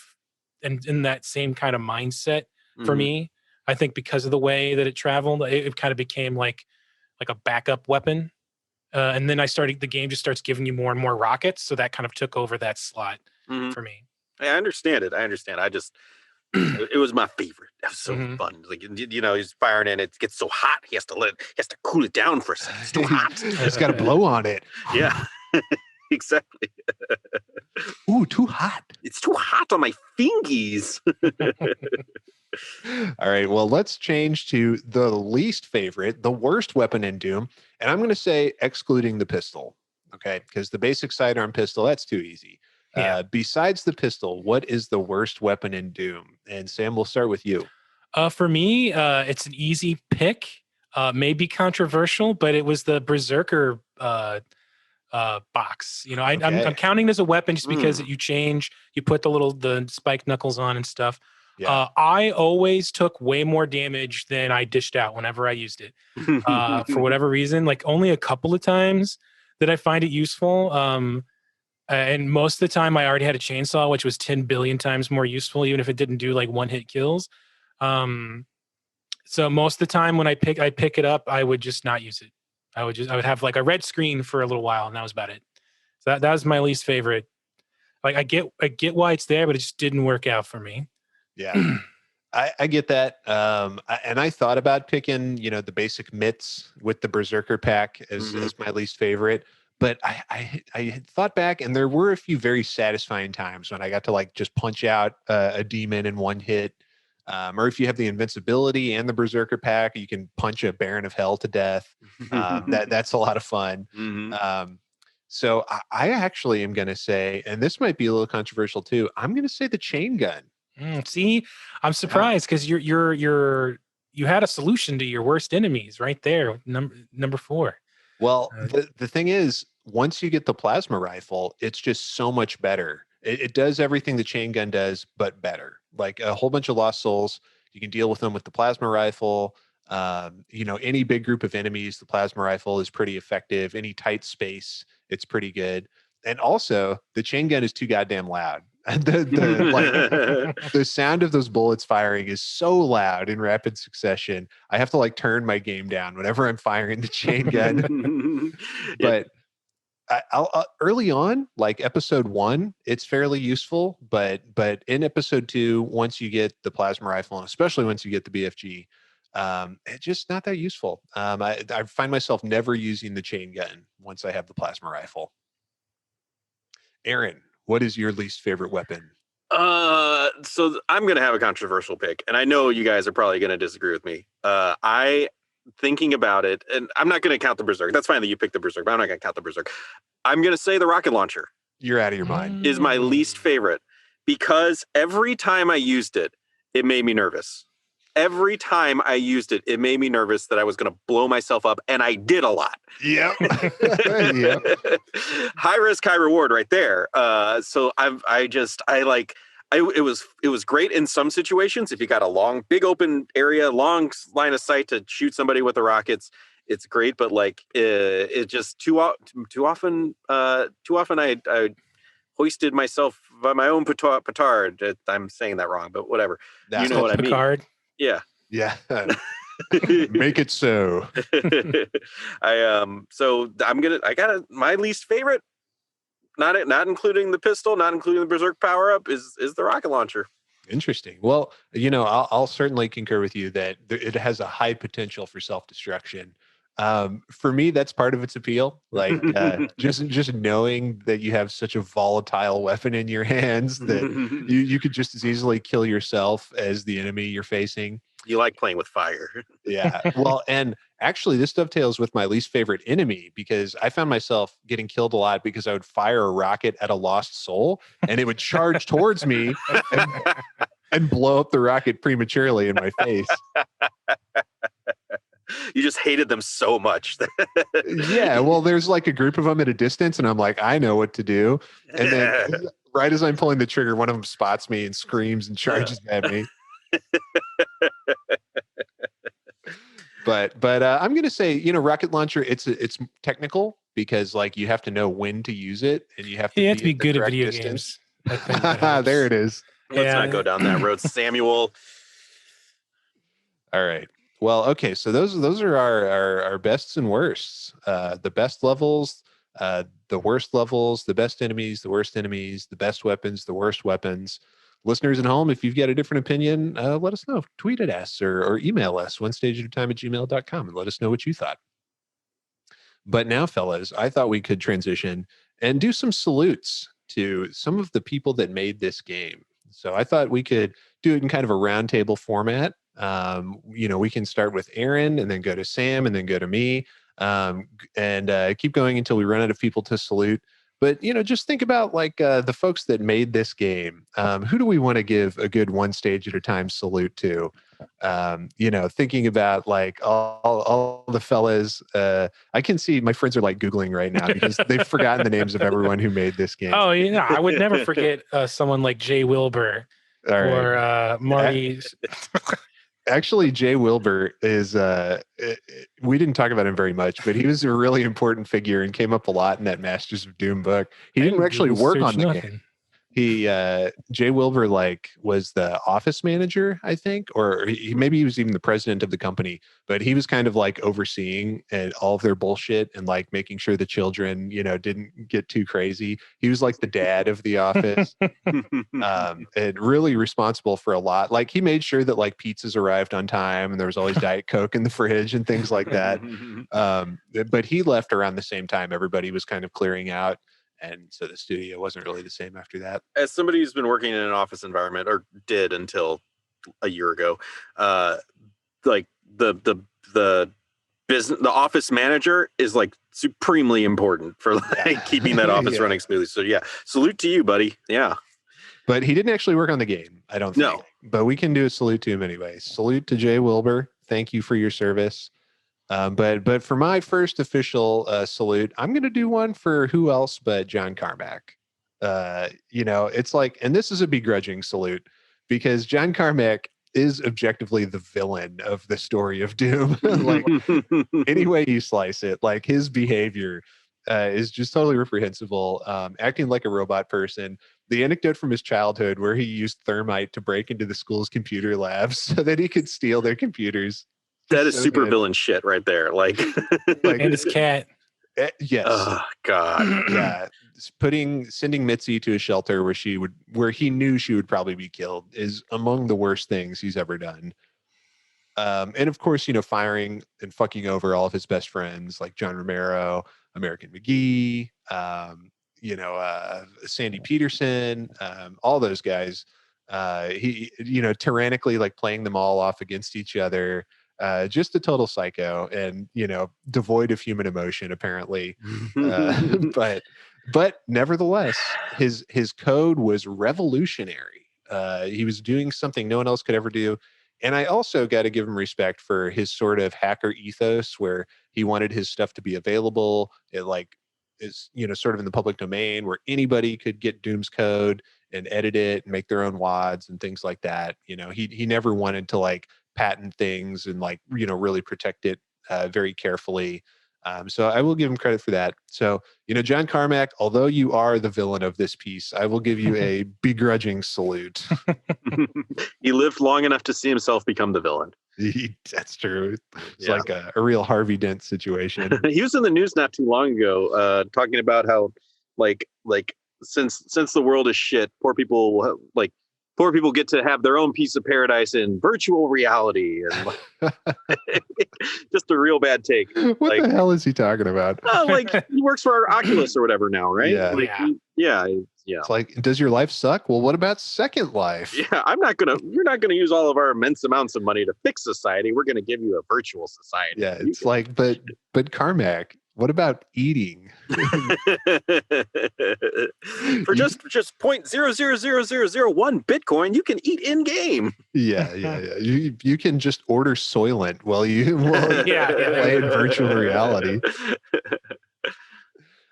and in that same kind of mindset for me. I think because of the way that it traveled, it kind of became like a backup weapon. And then the game just starts giving you more and more rockets, so that kind of took over that slot for me. I understand it. I just, it was my favorite. It was so fun. Like, he's firing and it gets so hot. He has to cool it down for a second. It's too hot. It's got to blow on it. Yeah, exactly. Ooh, too hot. It's too hot on my fingies. All right. Well, let's change to the least favorite, the worst weapon in Doom. And I'm going to say excluding the pistol. Okay. Because the basic sidearm pistol, that's too easy. Yeah. Besides the pistol, what is the worst weapon in Doom? And Sam, we'll start with you. For me, it's an easy pick. Maybe controversial, but it was the Berserker box. I'm counting it as a weapon just because you put the spiked knuckles on and stuff. Yeah. I always took way more damage than I dished out whenever I used it. For whatever reason, like only a couple of times did I find it useful. And most of the time I already had a chainsaw, which was 10 billion times more useful, even if it didn't do like one hit kills. So most of the time when I pick it up, I would just not use it. I would have like a red screen for a little while, and that was about it. So that was my least favorite. Like I get why it's there, but it just didn't work out for me. Yeah. I get that. And I thought about picking, the basic mitts with the Berserker pack as my least favorite. But I had thought back, and there were a few very satisfying times when I got to like just punch out a demon in one hit. Or if you have the invincibility and the Berserker pack, you can punch a Baron of Hell to death. That's a lot of fun. So I actually am going to say, and this might be a little controversial too, I'm going to say the chain gun. See, I'm surprised because you had a solution to your worst enemies right there, number 4. Well, the thing is, once you get the plasma rifle, it's just so much better. It does everything the chain gun does, but better. Like a whole bunch of lost souls, you can deal with them with the plasma rifle. Any big group of enemies, the plasma rifle is pretty effective. Any tight space, it's pretty good. And also, the chain gun is too goddamn loud. The sound of those bullets firing is so loud in rapid succession. I have to like turn my game down whenever I'm firing the chain gun. But I'll early on, like episode 1, it's fairly useful. But in episode 2, once you get the plasma rifle, and especially once you get the BFG, it's just not that useful. I find myself never using the chain gun once I have the plasma rifle. Aaron, what is your least favorite weapon? So I'm going to have a controversial pick, and I know you guys are probably going to disagree with me. Thinking about it, and I'm not going to count the Berserk. That's fine that you picked the Berserk, but I'm not going to count the Berserk. I'm going to say the rocket launcher. You're out of your mind. Is my least favorite because every time I used it, it made me nervous. Every time I used it, it made me nervous that I was going to blow myself up, and I did a lot. Yep. High risk, high reward, right there. So it was great in some situations. If you got a long, big open area, long line of sight to shoot somebody with the rockets, it's great. But like, it just too often I hoisted myself by my own petard. I'm saying that wrong, but whatever. That's you know what I mean? Picard. Yeah. Make it so. I got my least favorite, not including the pistol, not including the Berserk power up, is the rocket launcher. Interesting. Well, I'll certainly concur with you that it has a high potential for self-destruction. For me, that's part of its appeal. Like just knowing that you have such a volatile weapon in your hands that you could just as easily kill yourself as the enemy you're facing. You like playing with fire. Yeah. Well, and actually this dovetails with my least favorite enemy because I found myself getting killed a lot because I would fire a rocket at a lost soul and it would charge towards me and blow up the rocket prematurely in my face. You just hated them so much. Yeah. Well, there's like a group of them at a distance and I'm like, I know what to do. And then right as I'm pulling the trigger, one of them spots me and screams and charges at me. But I'm gonna say, rocket launcher. It's technical because like you have to know when to use it, and you have to be good at video distance. games. I think that helps. There it is. Let's not go down that road, Samuel. All right. Well, okay. So those are our bests and worsts. The best levels, the worst levels, the best enemies, the worst enemies, the best weapons, the worst weapons. Listeners at home, if you've got a different opinion, let us know. Tweet at us or email us onestageatatime@gmail.com and let us know what you thought. But now, fellas, I thought we could transition and do some salutes to some of the people that made this game. So I thought we could do it in kind of a roundtable format. We can start with Aaron and then go to Sam and then go to me and keep going until we run out of people to salute. But, just think about like the folks that made this game. Who do we want to give a good one stage at a time salute to? Thinking about like all the fellas. I can see my friends are like Googling right now because they've forgotten the names of everyone who made this game. Oh, I would never forget someone like Jay Wilbur or Marty. Actually, Jay Wilbur is, we didn't talk about him very much, but he was a really important figure and came up a lot in that Masters of Doom book. He didn't actually work on the game. Jay Wilbur was the office manager, I think, or maybe he was even the president of the company, but he was kind of like overseeing all of their bullshit and like making sure the children, didn't get too crazy. He was like the dad of the office, and really responsible for a lot. Like he made sure that like pizzas arrived on time and there was always Diet Coke in the fridge and things like that. But he left around the same time everybody was kind of clearing out. And so the studio wasn't really the same after that. As somebody who's been working in an office environment, or did until a year ago, like the business, the office manager is like supremely important for like keeping that office running smoothly. So yeah, salute to you, buddy. Yeah. But he didn't actually work on the game, I don't think. No. But we can do a salute to him anyway. Salute to Jay Wilbur. Thank you for your service. But for my first official salute, I'm going to do one for who else but John Carmack. It's like, and this is a begrudging salute because John Carmack is objectively the villain of the story of Doom. Like any way you slice it, like his behavior is just totally reprehensible. Acting like a robot person. The anecdote from his childhood where he used thermite to break into the school's computer labs so that he could steal their computers. That is super villain shit right there. Like and his cat. Yes. Oh God. Yeah. Sending Mitzi to a shelter where he knew she would probably be killed is among the worst things he's ever done. And of course, firing and fucking over all of his best friends like John Romero, American McGee, Sandy Peterson, all those guys. He tyrannically like playing them all off against each other. Just a total psycho and, devoid of human emotion, apparently. But nevertheless, his code was revolutionary. He was doing something no one else could ever do. And I also got to give him respect for his sort of hacker ethos where he wanted his stuff to be available. It is, sort of in the public domain where anybody could get Doom's code and edit it and make their own WADs and things like that. He never wanted to patent things and really protect it very carefully. So I will give him credit for that. So, John Carmack, although you are the villain of this piece, I will give you a begrudging salute. He lived long enough to see himself become the villain. That's true. It's like a real Harvey Dent situation. He was in the news not too long ago, talking about how since the world is shit, poor people get to have their own piece of paradise in virtual reality, and just a real bad take. What the hell is he talking about? He works for Oculus or whatever now, right? Yeah. Yeah. It's like, does your life suck? Well, what about Second Life? Yeah, you're not gonna use all of our immense amounts of money to fix society. We're gonna give you a virtual society. Yeah, it's like, but Carmack, what about eating? For just 0.000001 Bitcoin, you can eat in game. Yeah. You can just order Soylent while you play in virtual reality.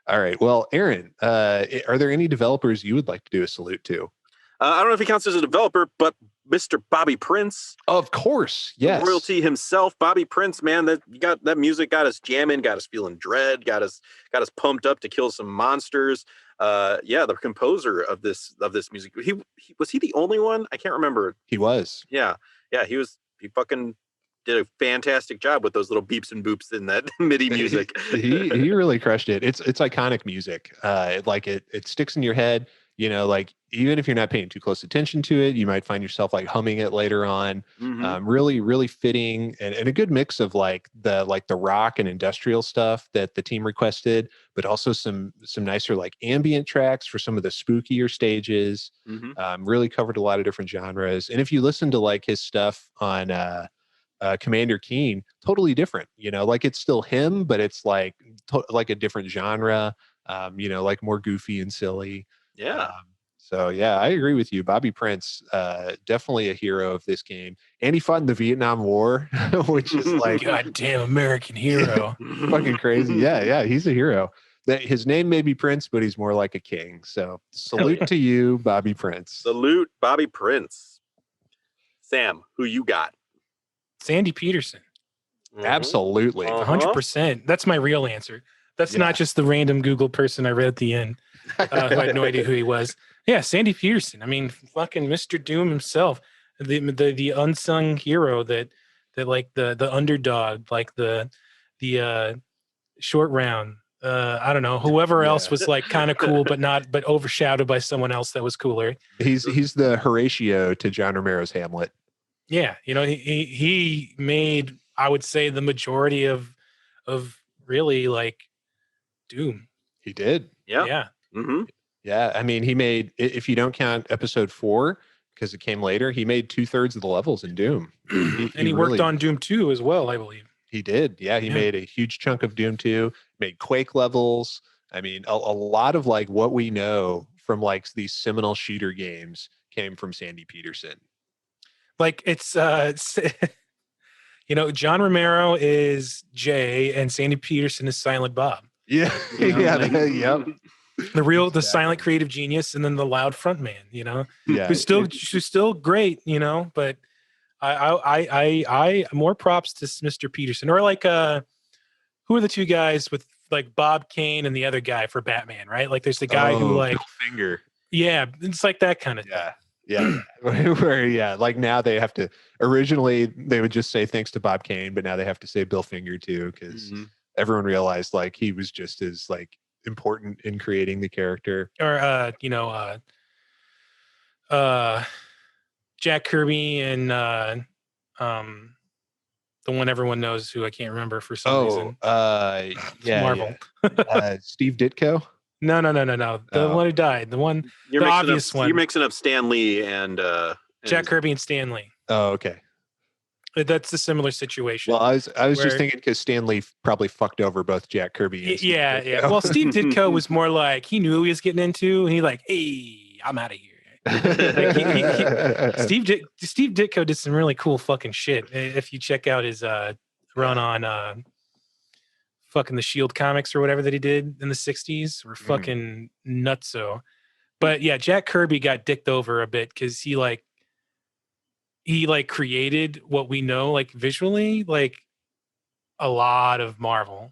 All right. Well, Aaron, are there any developers you would like to do a salute to? I don't know if he counts as a developer, but Mr. Bobby Prince. Of course, yes. Royalty himself, Bobby Prince, man, that music got us jamming, got us feeling dread, got us pumped up to kill some monsters. The composer of this music. He was he the only one? I can't remember. He was. Yeah, he fucking did a fantastic job with those little beeps and boops in that MIDI music. he really crushed it. It's iconic music. It sticks in your head. You know, like even if you're not paying too close attention to it, you might find yourself like humming it later on. Mm-hmm. Really fitting and a good mix of like the rock and industrial stuff that the team requested, but also some nicer like ambient tracks for some of the spookier stages. Mm-hmm. Really covered a lot of different genres. And if you listen to like his stuff on Commander Keen, totally different. You know, like it's still him, but it's like a different genre. Like more goofy and silly. Yeah. So yeah, I agree with you. Bobby Prince, definitely a hero of this game. And he fought in the Vietnam War, which is like goddamn American hero. fucking crazy. Yeah, he's a hero. That his name may be Prince, but he's more like a king. So salute to you, Bobby Prince. Salute Bobby Prince. Sam, who you got? Sandy Peterson. Mm-hmm. Absolutely. 100%. That's my real answer. That's not just the random Google person I read at the end who had no idea who he was. Yeah, Sandy Peterson. I mean, fucking Mr. Doom himself, the unsung hero that like the underdog, like the short round. I don't know, whoever else was like kind of cool, but overshadowed by someone else that was cooler. He's the Horatio to John Romero's Hamlet. Yeah, you know, he made, I would say, the majority of really like Doom. He did. Yeah. Mm-hmm. Yeah, I mean, he made, if you don't count episode 4, because it came later, he made 2/3 of the levels in Doom. He worked on Doom 2 as well, I believe. He did. Yeah, he made a huge chunk of Doom 2, made Quake levels. I mean, a lot of like what we know from like these seminal shooter games came from Sandy Peterson. Like it's John Romero is Jay and Sandy Peterson is Silent Bob. Yeah. Yep. The silent creative genius, and then the loud front man, who's still great, but I more props to Mr. Peterson, or like who are the two guys with like Bob Kane and the other guy for Batman, right? Like there's the guy who like Bill Finger. Yeah, it's like that kind of thing. Yeah. Where like now they have to, originally they would just say thanks to Bob Kane, but now they have to say Bill Finger too, because everyone realized like he was just as like important in creating the character. Or Jack Kirby and the one everyone knows who I can't remember for some reason. Marvel. Yeah. Steve Ditko. No. The one who died. The one, the obvious one. You're mixing up Stan Lee and Jack Kirby and Stan Lee. Oh, okay. That's a similar situation. Well, I was just thinking because Stan Lee probably fucked over both Jack Kirby and Steve Ditko. Well, Steve Ditko was more like he knew who he was getting into, and he like, hey, I'm out of here. Steve Ditko did some really cool fucking shit. If you check out his run on fucking the Shield comics or whatever that he did in the 60s, were fucking nutso. But yeah, Jack Kirby got dicked over a bit because he created what we know like visually, like a lot of Marvel.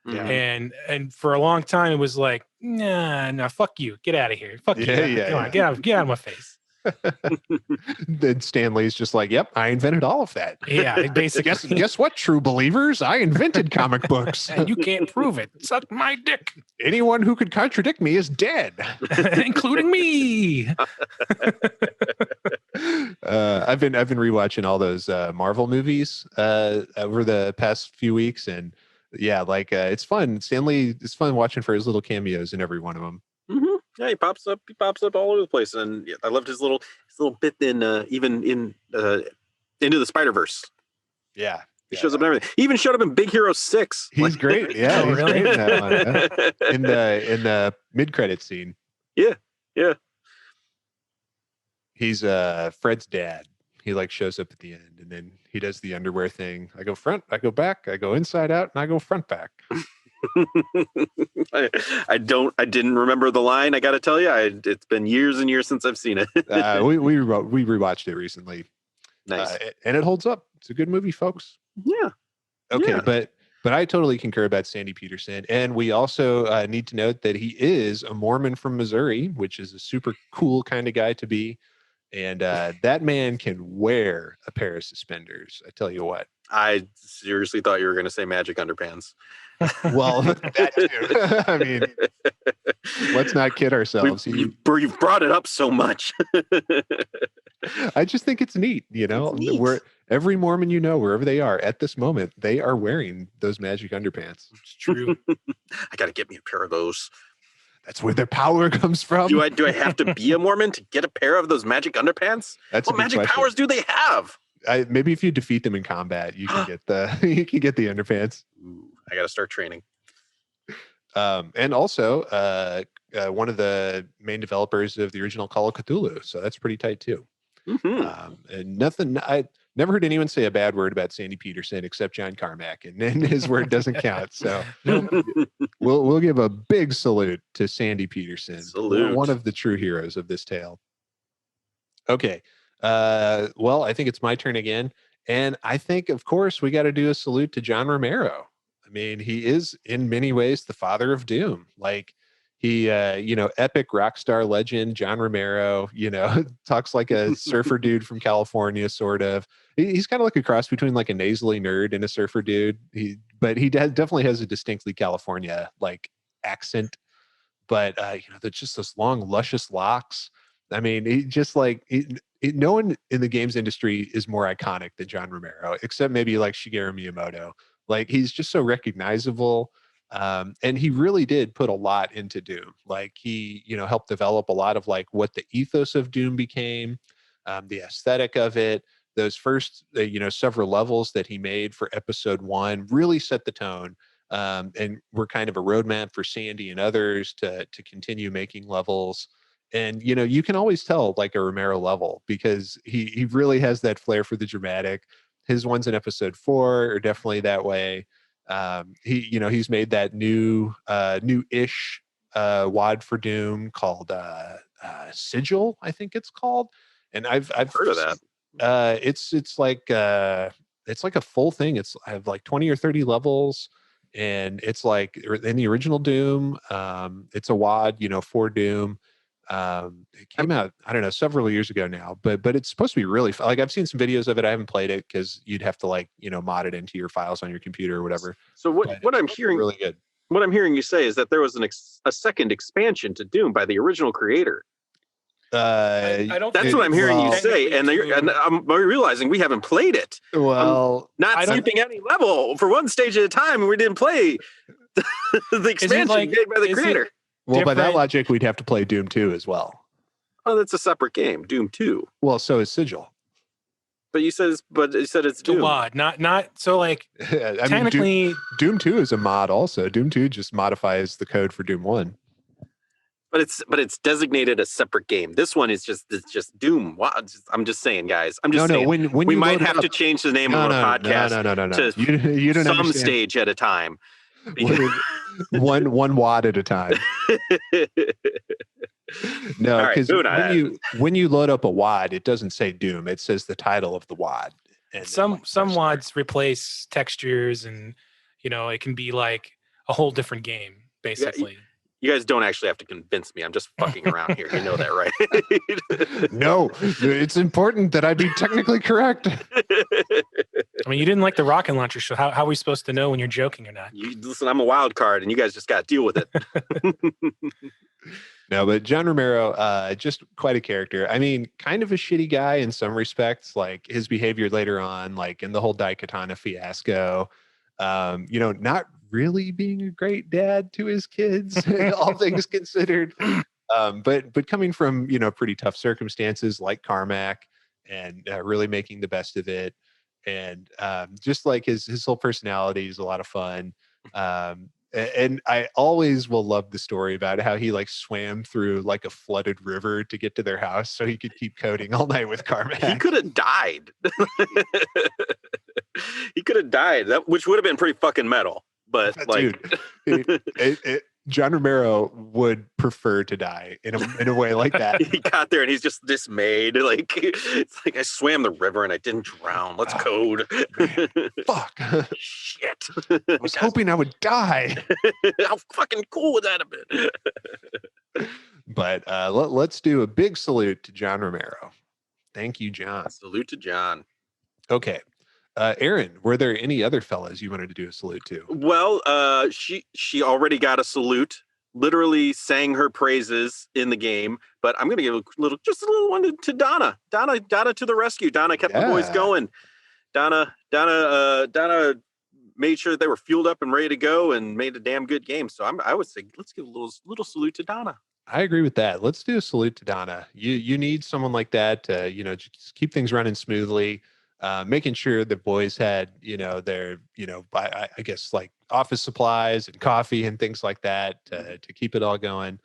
Yeah. And for a long time it was like, nah, fuck you, get out of here, fuck you, come on, get out of my face. Then Stan Lee's just like, yep, I invented all of that. Yeah, basically. Guess what, true believers? I invented comic books. And you can't prove it. Suck my dick. Anyone who could contradict me is dead. Including me. I've been rewatching all those Marvel movies over the past few weeks, and yeah, like it's fun. Stanley, it's fun watching for his little cameos in every one of them. Yeah, he pops up. He pops up all over the place, and I loved his little bit in even in Into the Spider-Verse. Yeah. He shows up in everything. He even showed up in Big Hero 6. He's great. Yeah, Oh, he's really? great in that one. Yeah. In the mid-credit scene. Yeah. He's Fred's dad. He like shows up at the end, and then he does the underwear thing. I go front, I go back, I go inside out, and I go front back. I didn't remember the line. I got to tell you, it's been years and years since I've seen it. We rewatched it recently. Nice. And it holds up. It's a good movie, folks. Yeah. Okay, Yeah. but I totally concur about Sandy Peterson, and we also need to note that he is a Mormon from Missouri, which is a super cool kind of guy to be. And that man can wear a pair of suspenders. I tell you what. I seriously thought you were going to say magic underpants. Well, that too. I mean, let's not kid ourselves. You've brought it up so much. I just think it's neat, you know. It's neat. Where every Mormon you know, wherever they are at this moment, they are wearing those magic underpants. It's true. I got to get me a pair of those. That's where their power comes from. Do I have to be a Mormon to get a pair of those magic underpants? That's what a big magic question. powers do they have? Maybe if you defeat them in combat, you can get the underpants. Ooh, I got to start training. And also, one of the main developers of the original Call of Cthulhu, so that's pretty tight too. And I never heard anyone say a bad word about Sandy Peterson except John Carmack, and then his word doesn't count. So we'll give a big salute to Sandy Peterson, one of the true heroes of this tale. Okay, well, I think it's my turn again, and I think, of course, we got to do a salute to John Romero. I mean, he is in many ways the father of Doom. Like, he, epic rock star legend, John Romero, talks like a surfer dude from California, sort of. He's kind of like a cross between like a nasally nerd and a surfer dude. But he definitely has a distinctly California like accent. But, they're just those long, luscious locks. I mean, he just like, no one in the games industry is more iconic than John Romero, except maybe like Shigeru Miyamoto. Like, he's just so recognizable. And he really did put a lot into Doom. Like, he, helped develop a lot of like what the ethos of Doom became, the aesthetic of it. Those first, several levels that he made for episode 1 really set the tone, and were kind of a roadmap for Sandy and others to continue making levels. And, you can always tell like a Romero level because he really has that flair for the dramatic. His ones in episode 4 are definitely that way. He's made that new-ish WAD for Doom called Sigil, I think it's called. And I've heard of that. It's like a full thing. I have like 20 or 30 levels, and it's like in the original Doom. It's a WAD, for Doom. It came out, I don't know, several years ago now, but it's supposed to be really like, I've seen some videos of it. I haven't played it because you'd have to like, mod it into your files on your computer or whatever. So what I'm hearing, really good. What I'm hearing you say is that there was a second expansion to Doom by the original creator. I don't. That's what I'm hearing you say, and I'm realizing we haven't played it. Well, not skipping any level for one stage at a time, and we didn't play the expansion made by the creator. Well, by that logic, we'd have to play Doom 2 as well. Oh, that's a separate game, Doom 2. Well, so is Sigil. But you said it's Doom. WAD, not so like technically. Doom 2 is a mod also. Doom 2 just modifies the code for Doom 1. But it's designated a separate game. This one is just Doom. I'm just saying, guys. I'm just saying. When we might have to change the name of our podcast to you don't some understand. Stage at a time. one WAD at a time. No, because when you load up a WAD, it doesn't say Doom. It says the title of the WAD. And some WADs replace textures, and it can be like a whole different game, basically. Yeah, you guys don't actually have to convince me. I'm just fucking around here. You know that, right? No, it's important that I be technically correct. I mean, you didn't like the rocket launcher show. How are we supposed to know when you're joking or not? Listen, I'm a wild card, and you guys just got to deal with it. No, but John Romero, just quite a character. I mean, kind of a shitty guy in some respects, like his behavior later on, like in the whole Daikatana fiasco. Not really being a great dad to his kids, all things considered. But coming from, pretty tough circumstances like Carmack and really making the best of it. And just like his whole personality is a lot of fun. And I always will love the story about how he like swam through like a flooded river to get to their house so he could keep coding all night with Carmack. He could have died. He could have died, which would have been pretty fucking metal. But like, dude, John Romero would prefer to die in a way like that. He got there and he's just dismayed. Like, it's like, I swam the river and I didn't drown. Let's code. Man, fuck. Shit. I was hoping I would die. How fucking cool would that have been? But let's do a big salute to John Romero. Thank you, John. Salute to John. Okay. Aaron, were there any other fellas you wanted to do a salute to? Well, she already got a salute, literally sang her praises in the game, but I'm going to give just a little one to Donna. Donna to the rescue. Donna kept the boys going. Donna made sure they were fueled up and ready to go and made a damn good game. So I would say, let's give a little salute to Donna. I agree with that. Let's do a salute to Donna. You need someone like that to, just keep things running smoothly. Making sure the boys had, their, I guess like office supplies and coffee and things like that to keep it all going.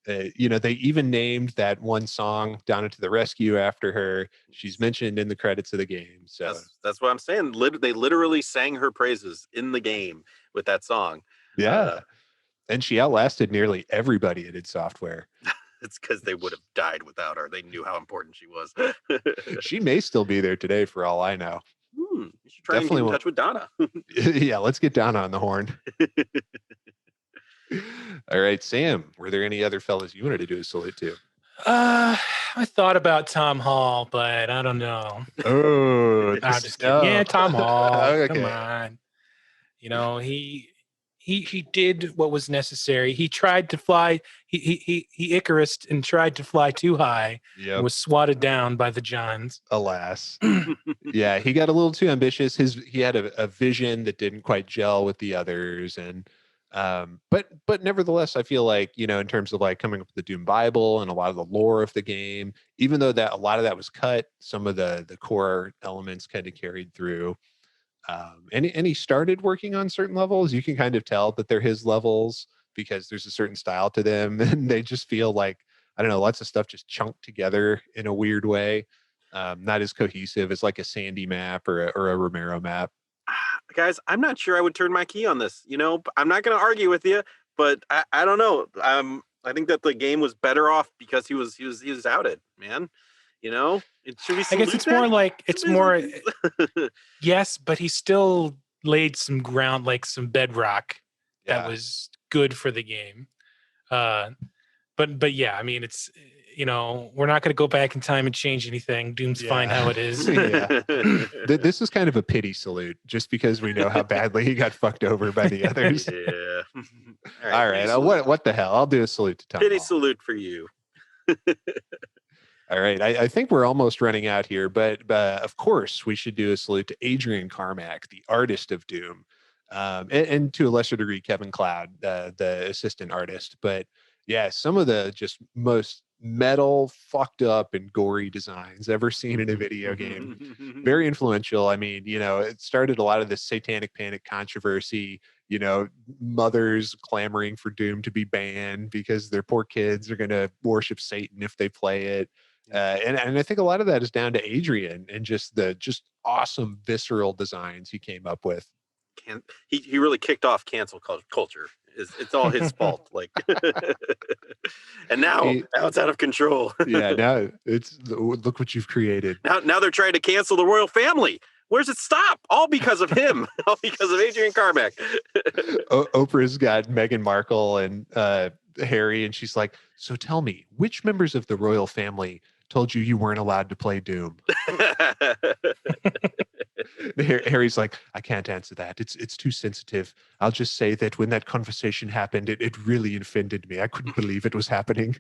They even named that one song "Donna to the Rescue" after her. She's mentioned in the credits of the game. So that's what I'm saying. They literally sang her praises in the game with that song. Yeah. And she outlasted nearly everybody at id Software. It's because they would have died without her. They knew how important she was. She may still be there today for all I know. You should try and get in touch with Donna. Yeah, let's get Donna on the horn. All right, Sam, were there any other fellas you wanted to do a salute to? I thought about Tom Hall, but I don't know. Oh, I'm just kidding. Yeah, Tom Hall. Okay. Come on. He did what was necessary. He tried to fly. He Icarus and tried to fly too high. Yep. And was swatted down by the Johns. Alas. Yeah, he got a little too ambitious. He had a vision that didn't quite gel with the others, and but nevertheless, I feel like in terms of like coming up with the Doom Bible and a lot of the lore of the game, even though that a lot of that was cut, some of the core elements kind of carried through. And he started working on certain levels. You can kind of tell that they're his levels because there's a certain style to them, and they just feel like, I don't know, lots of stuff just chunked together in a weird way. Not as cohesive as like a Sandy map or a Romero map. Guys, I'm not sure I would turn my key on this. I'm not going to argue with you, but I don't know. I think that the game was better off because he was outed, man. Should we? I guess it's more like yes, but he still laid some ground, like some bedrock that was good for the game. But yeah, I mean, it's we're not going to go back in time and change anything. Doom's fine how it is. This is kind of a pity salute, just because we know how badly he got fucked over by the others. Yeah. All right. What the hell? I'll do a salute to Tom. Pity salute for you. All right. I think we're almost running out here, but of course we should do a salute to Adrian Carmack, the artist of Doom, and to a lesser degree, Kevin Cloud, the assistant artist. But yeah, some of the just most metal, fucked up, and gory designs ever seen in a video game. Very influential. I mean, it started a lot of this satanic panic controversy. Mothers clamoring for Doom to be banned because their poor kids are going to worship Satan if they play it. And I think a lot of that is down to Adrian and just awesome visceral designs he came up with. He really kicked off cancel culture. It's all his fault. Like, and now it's out of control. Yeah, now look what you've created. Now they're trying to cancel the royal family. Where's it stop? All because of him. All because of Adrian Carmack. Oprah's got Meghan Markle and Harry, and she's like, so tell me, which members of the royal family told you weren't allowed to play Doom? Harry's like, I can't answer that. It's too sensitive. I'll just say that when that conversation happened, it really offended me. I couldn't believe it was happening.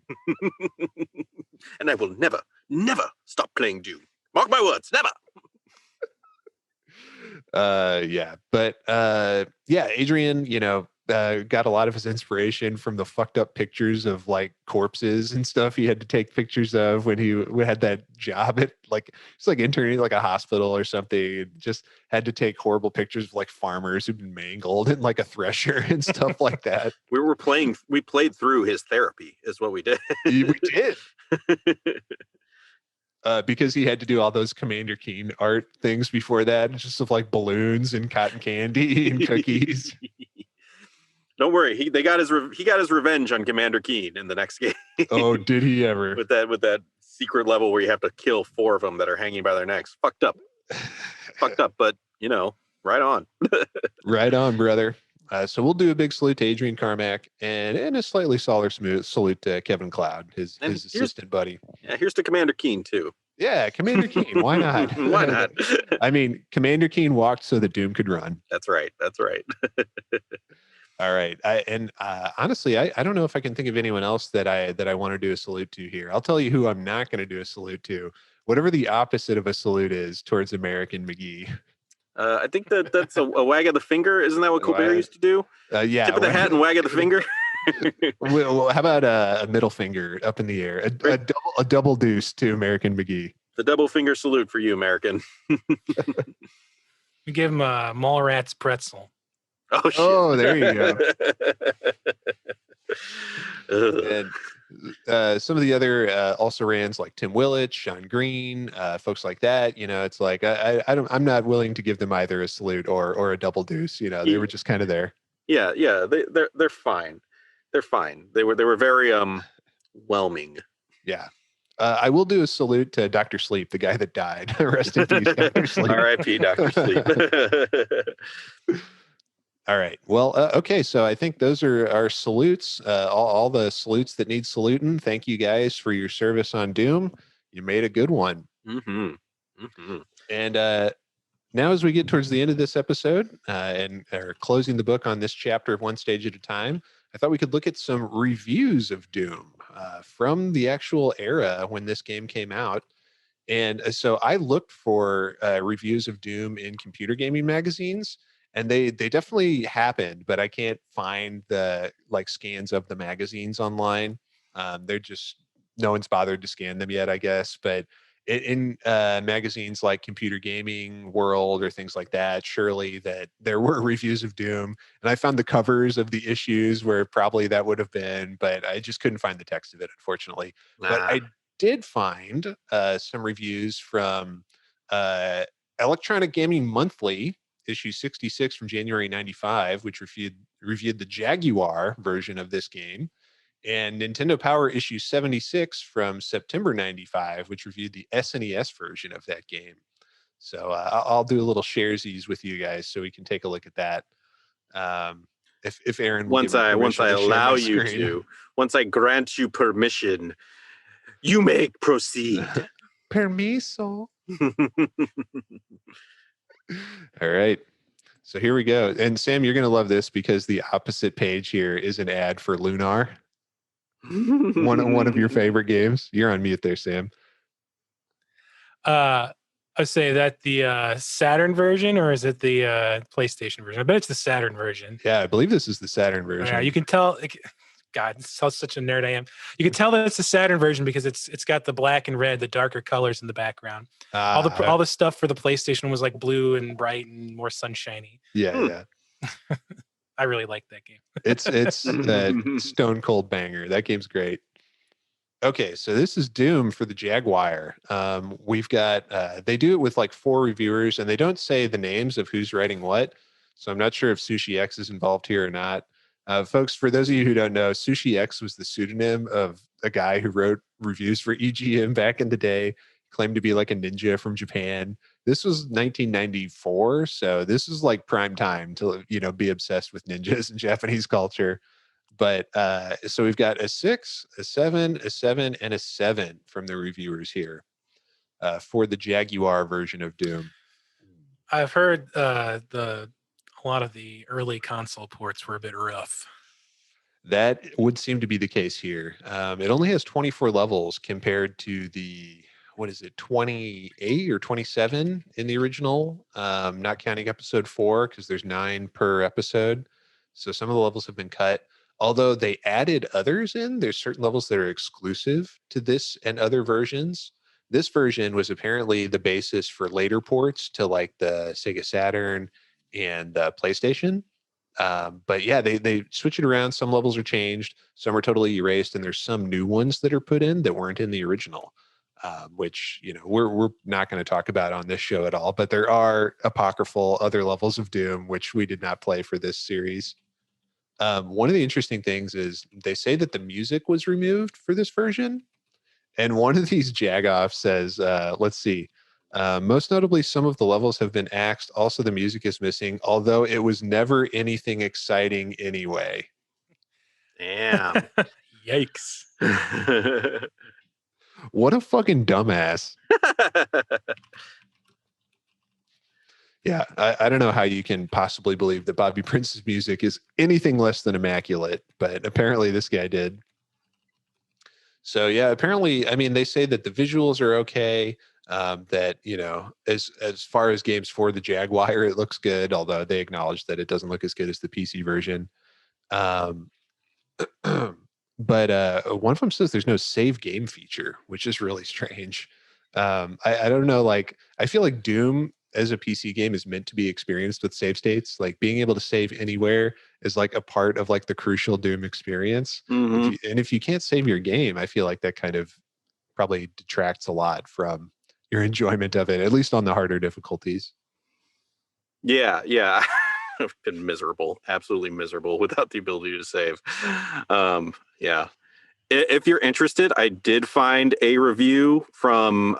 And I will never, never stop playing Doom. Mark my words, never. Adrian, got a lot of his inspiration from the fucked up pictures of like corpses and stuff he had to take pictures of when he had that job at like it's like interning at like a hospital or something. And just had to take horrible pictures of like farmers who've been mangled and like a thresher and stuff like that. We played through his therapy is what we did. We did. Because he had to do all those Commander Keen art things before that, just of like balloons and cotton candy and cookies. Don't worry, he got his revenge on Commander Keen in the next game. Oh, did he ever? with that secret level where you have to kill 4 of them that are hanging by their necks. Fucked up, but right on. Right on, brother. So we'll do a big salute to Adrian Carmack and a slightly smaller salute to Kevin Cloud, his assistant buddy. Yeah, here's to Commander Keen too. Yeah, Commander Keen. Why not? Why not? I mean, Commander Keen walked so that Doom could run. That's right. All right. Honestly, I don't know if I can think of anyone else that I want to do a salute to here. I'll tell you who I'm not going to do a salute to. Whatever the opposite of a salute is towards American McGee. I think that's a wag of the finger. Isn't that what Colbert used to do? Yeah. Tip of the hat and wag of the finger. Well, how about a middle finger up in the air? A double deuce to American McGee. The double finger salute for you, American. We give him a Mallrats pretzel. Oh, shit. Oh, there you go. And some of the other also rans like Tim Willett, Sean Green, folks like that. It's like I'm not willing to give them either a salute or a double deuce. They were just kind of there. Yeah, they're fine. They're fine. They were very whelming. Yeah. I will do a salute to Dr. Sleep, the guy that died. Rest in peace, Dr. Sleep. R.I.P. Dr. Sleep. All right. Well, okay. So I think those are our salutes, all the salutes that need saluting. Thank you guys for your service on Doom. You made a good one. Mm-hmm. Mm-hmm. And now as we get towards the end of this episode and are closing the book on this chapter of One Stage at a Time, I thought we could look at some reviews of Doom from the actual era when this game came out. And so I looked for reviews of Doom in computer gaming magazines. And they definitely happened, but I can't find the scans of the magazines online. They're just, no one's bothered to scan them yet, I guess. But in magazines like Computer Gaming World or things like that, surely that there were reviews of Doom. And I found the covers of the issues where probably that would have been, but I just couldn't find the text of it, unfortunately. But I did find some reviews from Electronic Gaming Monthly, issue 66 from January 95, which reviewed the Jaguar version of this game, and Nintendo Power issue 76 from September 95, which reviewed the SNES version of that game. So I'll do a little sharesies with you guys so we can take a look at that. If Aaron will once I allow you to, once I grant you permission, you may proceed. Permiso. All right. So here we go. And Sam, you're going to love this because the opposite page here is an ad for Lunar. one of your favorite games. You're on mute there, Sam. I say that the Saturn version, or is it the PlayStation version? I bet it's the Saturn version. Yeah, I believe this is the Saturn version. Yeah, you can tell. God, such a nerd I am. You can tell that it's the Saturn version because it's got the black and red, the darker colors in the background. All the stuff for the PlayStation was like blue and bright and more sunshiny. Yeah. I really like that game. It's a stone cold banger. That game's great. Okay, so this is Doom for the Jaguar. We've got they do it with like 4 reviewers, and they don't say the names of who's writing what. So I'm not sure if Sushi X is involved here or not. Folks, for those of you who don't know, Sushi X was the pseudonym of a guy who wrote reviews for EGM back in the day, claimed to be like a ninja from Japan. This was 1994, so this is like prime time to be obsessed with ninjas and Japanese culture. But so we've got a 6, a 7, a 7, and a 7 from the reviewers here for the Jaguar version of Doom. I've heard a lot of the early console ports were a bit rough. That would seem to be the case here. It only has 24 levels compared to the, 28 or 27 in the original, not counting episode 4 because there's 9 per episode. So some of the levels have been cut. Although they added others in, there's certain levels that are exclusive to this and other versions. This version was apparently the basis for later ports to like the Sega Saturn and the PlayStation. But yeah, they switch it around. Some levels are changed, some are totally erased, and there's some new ones that are put in that weren't in the original. Which we're not going to talk about on this show at all. But there are apocryphal other levels of Doom which we did not play for this series. One of the interesting things is they say that the music was removed for this version. And one of these jagoffs says, let's see, most notably, some of the levels have been axed. Also, the music is missing, although it was never anything exciting anyway. Damn. Yikes. What a fucking dumbass. Yeah, I don't know how you can possibly believe that Bobby Prince's music is anything less than immaculate, but apparently this guy did. So yeah, apparently, I mean, they say that the visuals are okay. That as far as games for the Jaguar, it looks good, although they acknowledge that it doesn't look as good as the PC version. Um, but one of them says there's no save game feature, which is really strange. I don't know. Like, I feel like Doom as a PC game is meant to be experienced with save states. Like being able to save anywhere is like a part of like the crucial Doom experience. Mhm. If you can't save your game, I feel like that kind of probably detracts a lot from your enjoyment of it, at least on the harder difficulties. Yeah. I've been miserable, absolutely miserable without the ability to save. Yeah. If you're interested, I did find a review from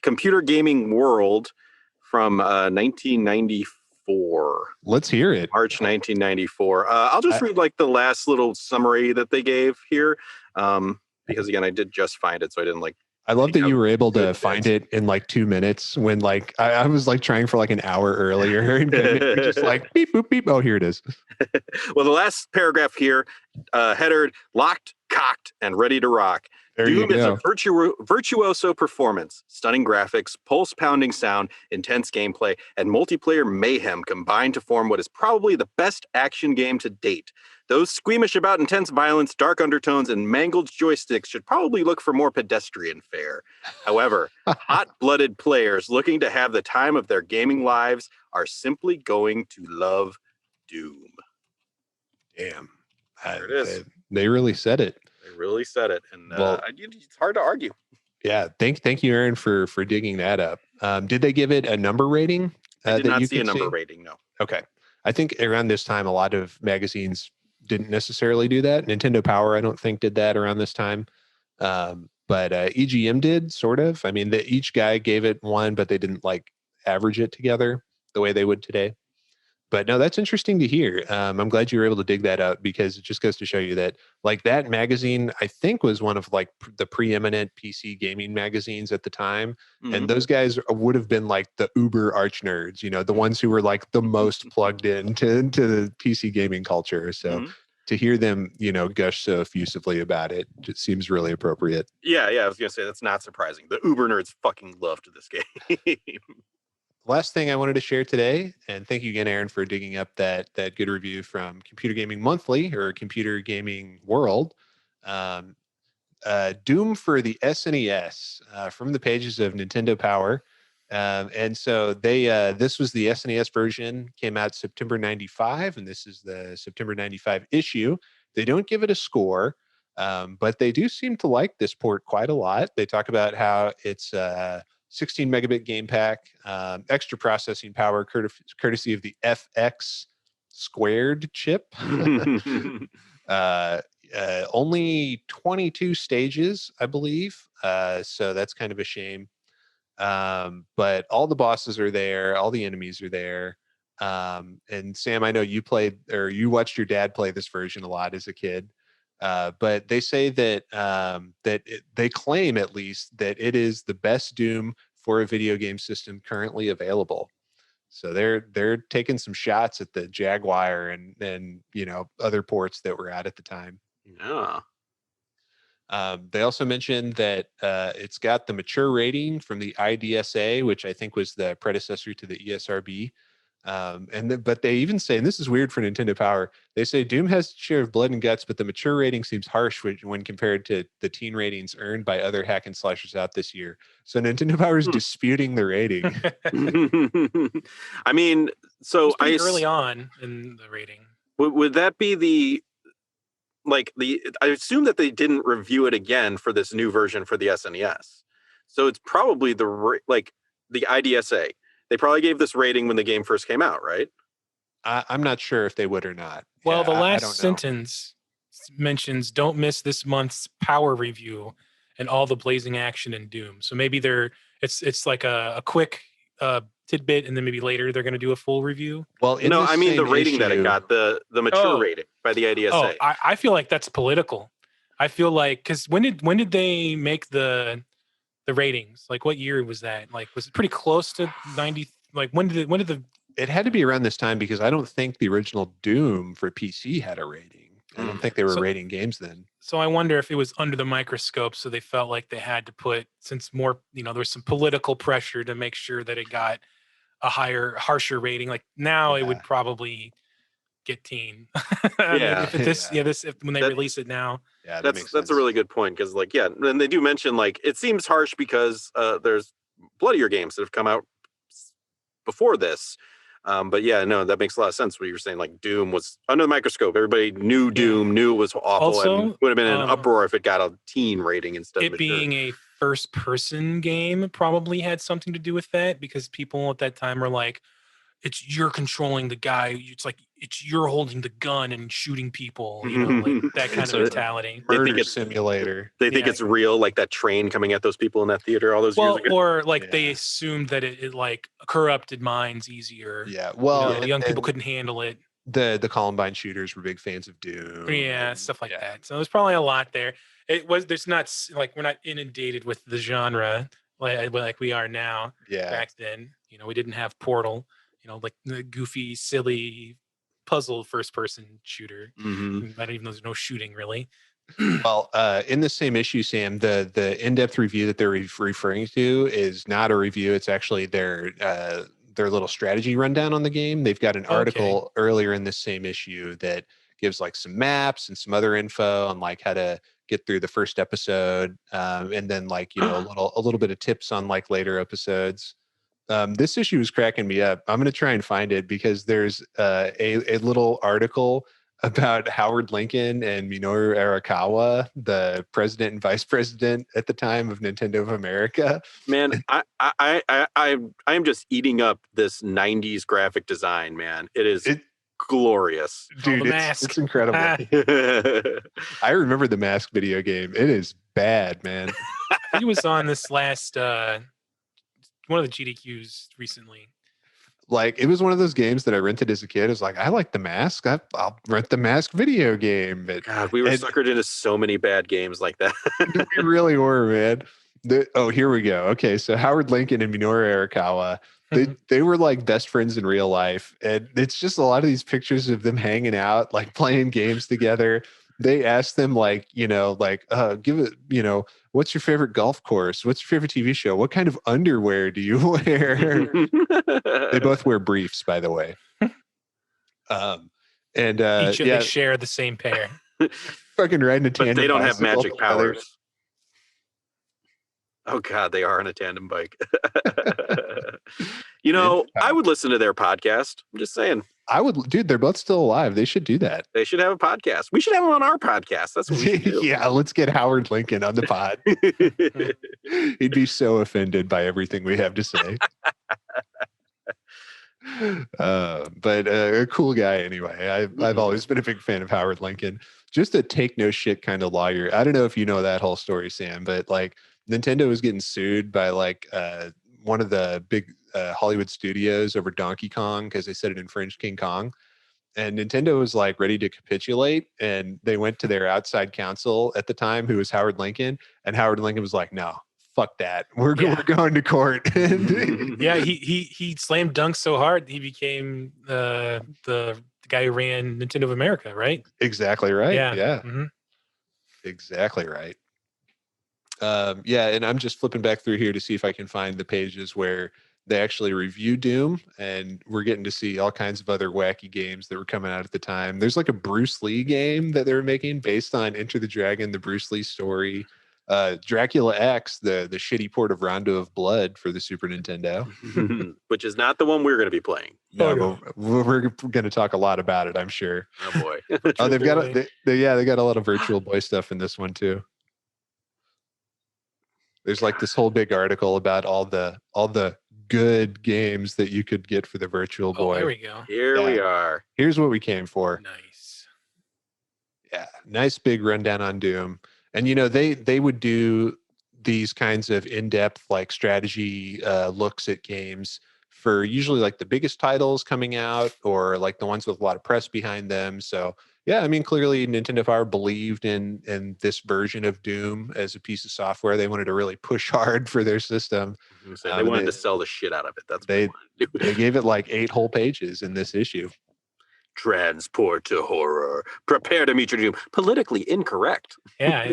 Computer Gaming World from 1994. Let's hear it. March 1994. I'll just read like the last little summary that they gave here, because again, I did just find it, so I didn't like. I love that you were able to good find bits. it in like 2 minutes when like I was like trying for like an hour earlier and you're just like beep boop beep. Oh, here it is. Well, the last paragraph here, headered, locked, cocked, and ready to rock. There you Doom is a go. virtuoso performance, stunning graphics, pulse-pounding sound, intense gameplay, and multiplayer mayhem combined to form what is probably the best action game to date. Those squeamish about intense violence, dark undertones, and mangled joysticks should probably look for more pedestrian fare. However, hot-blooded players looking to have the time of their gaming lives are simply going to love Doom. Damn. There it is. They really said it. They really said it, and Well, it's hard to argue. Yeah, thank you, Aaron, for digging that up. Did they give it a number rating? I did that not you see a could number rating, no. Okay. I think around this time, a lot of magazines didn't necessarily do that. Nintendo Power, I don't think, did that around this time. But EGM did, sort of. I mean, each guy gave it one, but they didn't like average it together the way they would today. But no, that's interesting to hear. I'm glad you were able to dig that out because it just goes to show you that like that magazine, I think was one of like the preeminent PC gaming magazines at the time. Mhm. And those guys would have been like the uber arch nerds, the ones who were like the most plugged into the PC gaming culture. So to hear them, gush so effusively about it just seems really appropriate. Yeah, I was gonna say that's not surprising. The Uber nerds fucking loved this game. Last thing I wanted to share today, and thank you again, Aaron, for digging up that good review from Computer Gaming Monthly or Computer Gaming World. Doom for the SNES from the pages of Nintendo Power. And so this was the SNES version, came out September 95, and this is the September 95 issue. They don't give it a score, but they do seem to like this port quite a lot. They talk about how it's 16 megabit game pack, extra processing power courtesy of the FX squared chip. Only 22 stages, I believe. So that's kind of a shame. But all the bosses are there, all the enemies are there. And Sam, I know you played or you watched your dad play this version a lot as a kid. But they say that they claim at least that it is the best Doom for a video game system currently available. So they're taking some shots at the Jaguar and other ports that were out at the time. Yeah. They also mentioned that it's got the mature rating from the IDSA, which I think was the predecessor to the ESRB. But they even say, and this is weird for Nintendo Power, they say Doom has its share of blood and guts, but the mature rating seems harsh when compared to the teen ratings earned by other hack and slashers out this year. So Nintendo Power is disputing the rating. I mean, so It's pretty early on in the rating. would that be the I assume that they didn't review it again for this new version for the SNES. So it's probably the IDSA. They probably gave this rating when the game first came out, right? I'm not sure if they would or not. Well, the I last don't know. sentence mentions, "Don't miss this month's Power review and all the blazing action in Doom." So maybe it's like a quick tidbit, and then maybe later they're going to do a full review. Well, No, I mean the rating that it got, the mature Oh. rating by the IDSA. Oh, I feel like that's political. I feel like, because when did they make the ratings? Like, what year was that? Like, was it pretty close to 90? Like, when did the It had to be around this time because I don't think the original Doom for PC had a rating. I don't think they were rating games then. So I wonder if it was under the microscope, so they felt like they had to put, since more, there was some political pressure to make sure that it got a harsher rating. Like now it would probably get teen. Yeah. If when they release it now. Yeah, that's a really good point, because and they do mention it seems harsh because there's bloodier games that have come out before this. But yeah, no, that makes a lot of sense what you're saying. Like Doom was under the microscope. Everybody knew Doom, knew it was awful, Also, and would have been an uproar if it got a teen rating instead of it being a first-person game probably had something to do with that, because people at that time were like, you're controlling the guy. It's like you're holding the gun and shooting people. Like that kind of mentality. They think it's simulator. They think it's real, like that train coming at those people in that theater all those years ago. Or they assumed that it like corrupted minds easier. Yeah. Well, young people couldn't handle it. The Columbine shooters were big fans of Doom. Yeah, stuff like that. So there's probably a lot there. There's not we're not inundated with the genre like we are now. Yeah. Back then, we didn't have Portal. Like the goofy, silly puzzle first-person shooter. Mm-hmm. I don't even know, there's no shooting really. Well, in the same issue, Sam, the in-depth review that they're referring to is not a review. It's actually their little strategy rundown on the game. They've got an article earlier in this same issue that gives some maps and some other info on how to get through the first episode, and then a little bit of tips on later episodes. This issue is cracking me up. I'm going to try and find it because there's a little article about Howard Lincoln and Minoru Arakawa, the president and vice president at the time of Nintendo of America. Man, I'm just eating up this 90s graphic design, man. It is glorious. Dude, it's incredible. I remember the Mask video game. It is bad, man. He was on this last one of the GDQs recently. It was one of those games that I rented as a kid. It was I like the Mask. I'll rent the Mask video game. But God, we were suckered into so many bad games like that. We really were, man. Here we go. Okay, so Howard Lincoln and Minoru Arakawa, they were best friends in real life, and it's just a lot of these pictures of them hanging out, playing games together. They asked them give it, what's your favorite golf course? What's your favorite TV show? What kind of underwear do you wear? They both wear briefs, by the way. They share the same pair. Fucking riding a tandem. But they don't have bicycle magic powers. Oh God, they are on a tandem bike. I would listen to their podcast. I'm just saying. I would, dude. They're both still alive. They should do that. They should have a podcast. We should have them on our podcast. That's what we should do. Yeah, let's get Howard Lincoln on the pod. He'd be so offended by everything we have to say. But a cool guy anyway. I've always been a big fan of Howard Lincoln. Just a take no shit kind of lawyer. I don't know if you know that whole story, Sam, but Nintendo was getting sued by one of the big Hollywood studios over Donkey Kong because they said it infringed King Kong. And Nintendo was ready to capitulate, and they went to their outside counsel at the time, who was Howard Lincoln, and Howard Lincoln was like, "No, fuck that. We're going to court." Yeah, he slammed dunk so hard he became the guy who ran Nintendo of America, right? Exactly right. Yeah. Mm-hmm. Exactly right. And I'm just flipping back through here to see if I can find the pages where they actually reviewed Doom, and we're getting to see all kinds of other wacky games that were coming out at the time. There's like a Bruce Lee game that they were making based on Enter the Dragon, the Bruce Lee story. Dracula X, the shitty port of Rondo of Blood for the Super Nintendo. Which is not the one we're going to be playing. No, Oh, no. but we're going to talk a lot about it, I'm sure. Oh boy. Oh, they've got Boy. they got a lot of Virtual Boy stuff in this one too. There's like this whole big article about all the good games that you could get for the Virtual Oh, Boy. here we go. Here we are. Here's what we came for. Nice. Yeah, nice big rundown on Doom. And they would do these kinds of in-depth like strategy looks at games for usually like the biggest titles coming out or like the ones with a lot of press behind them. So yeah, I mean, clearly Nintendo Power believed in this version of Doom as a piece of software. They wanted to really push hard for their system. So they wanted to sell the shit out of it. That's what they wanted to do. They gave it like 8 whole pages in this issue. Transport to horror. Prepare to meet your doom. Politically incorrect. Yeah, I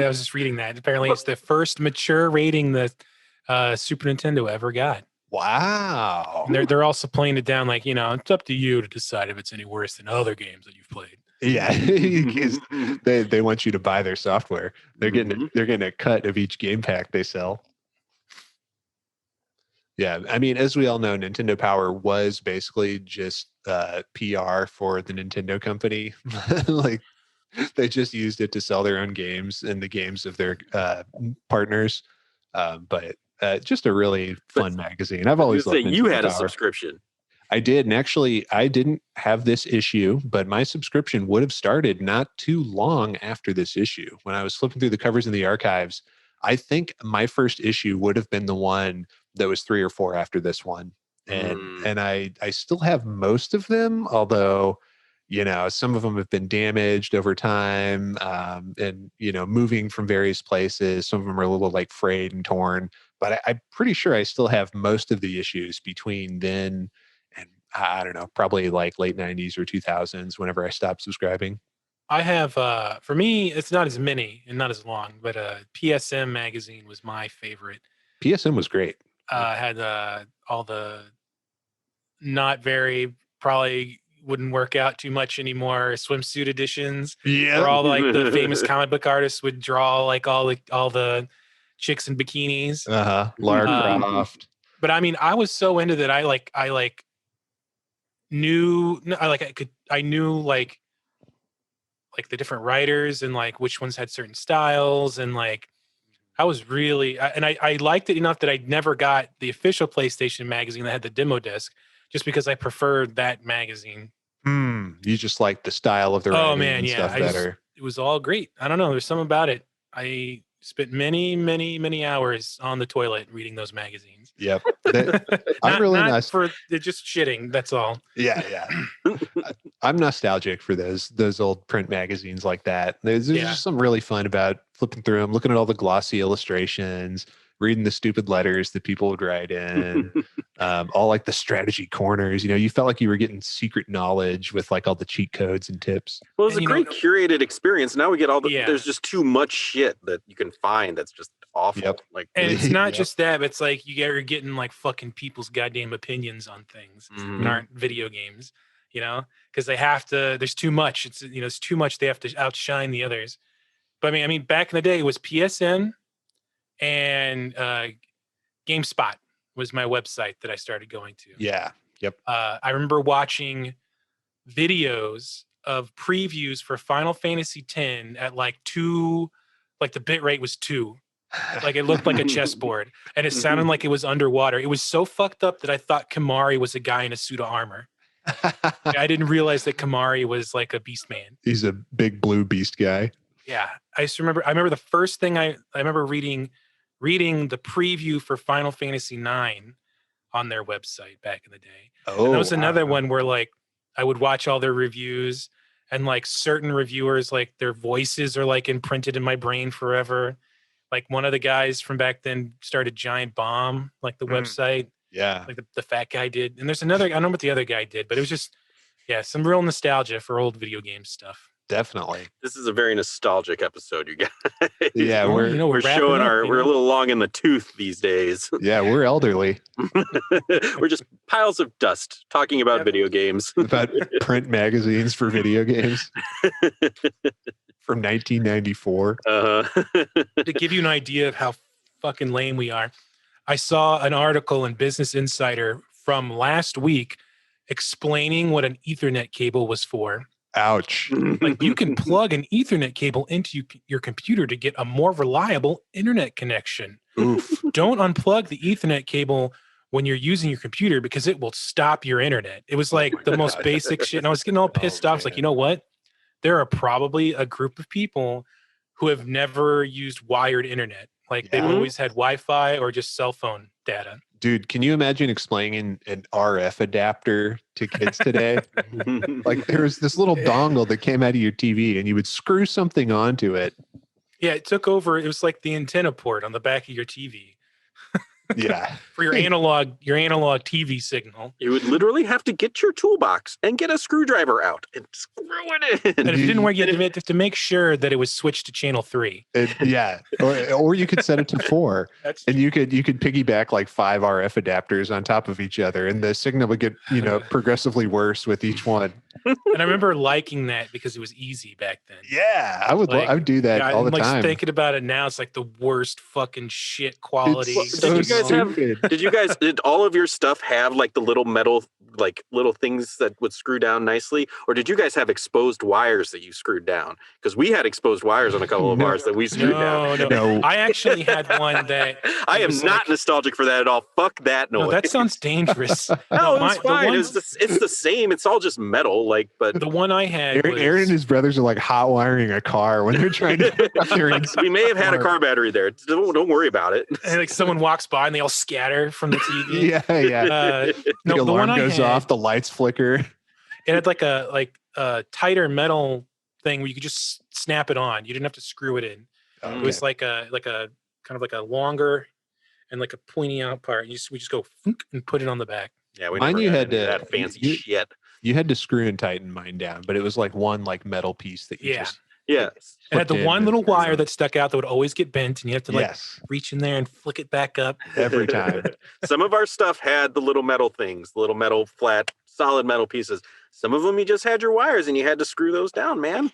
was just reading that. Apparently, it's the first mature rating that Super Nintendo ever got. Wow. And they're also playing it down like, it's up to you to decide if it's any worse than other games that you've played. Yeah, they want you to buy their software. They're getting a cut of each game pack they sell. Yeah, I mean, as we all know, Nintendo Power was basically just PR for the Nintendo company. Like they just used it to sell their own games and the games of their partners. But just a really fun magazine. I've always loved say you Nintendo had a Power. subscription. I did, and actually, I didn't have this issue, but my subscription would have started not too long after this issue. When I was flipping through the covers in the archives, I think my first issue would have been the one that was 3 or 4 after this one, and I still have most of them, although some of them have been damaged over time, and moving from various places. Some of them are a little like frayed and torn, but I'm pretty sure I still have most of the issues between then and I don't know, probably like late 90s or 2000s whenever I stopped subscribing. I have, for me, it's not as many and not as long, but PSM magazine was my favorite. PSM was great. Had all the not very, probably wouldn't work out too much anymore, swimsuit editions. Yeah. Where all like the famous comic book artists would draw like all the chicks in bikinis. Lara Croft. But I mean, I was so into that. I knew like the different writers and like which ones had certain styles, and like I was really I liked it enough that I never got the official PlayStation magazine that had the demo disc, just because I preferred that magazine. You just like the style of the writing and stuff better. It was all great. I don't know. There's something about it. I spent many, many, many hours on the toilet reading those magazines. Yep. I'm really not for just shitting. That's all. Yeah. I'm nostalgic for those old print magazines like that. There's just something really fun about flipping through them, looking at all the glossy illustrations, reading the stupid letters that people would write in, all like the strategy corners. You felt like you were getting secret knowledge with like all the cheat codes and tips. Well, it's a great curated experience. Now we get all the. There's just too much shit that you can find that's just awful. Yep. Like, and it's not just that, but it's like you're getting like fucking people's goddamn opinions on things that aren't video games. Because they have to. There's too much. It's too much. They have to outshine the others. But I mean, back in the day, it was PSN. And GameSpot was my website that I started going to. Yeah. Yep. I remember watching videos of previews for Final Fantasy X at like 2, like the bit rate was 2. Like it looked like a chessboard, and it sounded like it was underwater. It was so fucked up that I thought Kamari was a guy in a suit of armor. I didn't realize that Kamari was like a beast man. He's a big blue beast guy. Yeah. I remember the first thing I remember reading the preview for Final Fantasy IX on their website back in the day. And that was another one where like I would watch all their reviews, and like certain reviewers, like their voices are like imprinted in my brain forever. Like one of the guys from back then started Giant Bomb, like the website. Yeah. Like the fat guy did. And there's another, I don't know what the other guy did, but it was just, some real nostalgia for old video game stuff. Definitely. This is a very nostalgic episode, you guys. Yeah, Well, we're we're showing wrapping up, we're a little long in the tooth these days. we're elderly. We're just piles of dust talking about video games. About print magazines for video games from 1994. To give you an idea of how fucking lame we are, I saw an article in Business Insider from last week explaining what an Ethernet cable was for. Ouch. Like, you can plug an Ethernet cable into your computer to get a more reliable internet connection. Oof. Don't unplug the Ethernet cable when you're using your computer because it will stop your internet. It was like the most basic shit. And I was getting all pissed off. It's like, you know what? There are probably a group of people who have never used wired internet. Like, they've always had Wi-Fi or just cell phone data. Dude, can you imagine explaining an RF adapter to kids today? Like, there was this little dongle that came out of your TV and you would screw something onto it. Yeah, it took over. It was like the antenna port on the back of your TV. Yeah. For your analog TV signal. You would literally have to get your toolbox and get a screwdriver out and screw it in. And if it didn't work, you had to make sure that it was switched to channel 3. Yeah. Or you could set it to 4. And you could piggyback like 5 RF adapters on top of each other, and the signal would get, progressively worse with each one. And I remember liking that because it was easy back then. Yeah, I would do that all the time. Thinking about it now, it's like the worst fucking shit quality. Did all of your stuff have like the little metal, like little things that would screw down nicely? Or did you guys have exposed wires that you screwed down? Because we had exposed wires on a couple of ours that we screwed down. No. I actually had one that I am not nostalgic for that at all. Fuck that noise. No, that sounds dangerous. No, it's fine. It's the same. It's all just metal. Like, but the one I had, Aaron and his brothers are like hot wiring a car when they're trying to hook up their we may have had a car battery there. Don't worry about it. And like someone walks by and they all scatter from the TV. Yeah. The alarm goes off, the lights flicker. It had like a tighter metal thing where you could just snap it on. You didn't have to screw it in. Okay. It was like a kind of like a longer and like a pointy out part. We just go and put it on the back. Yeah, you had that fancy shit. You had to screw and tighten mine down, but it was like one like metal piece that you just it had the one little wire that stuck out that would always get bent, and you have to reach in there and flick it back up every time. Some of our stuff had the little metal things, the little metal flat, solid metal pieces. Some of them you just had your wires and you had to screw those down, man.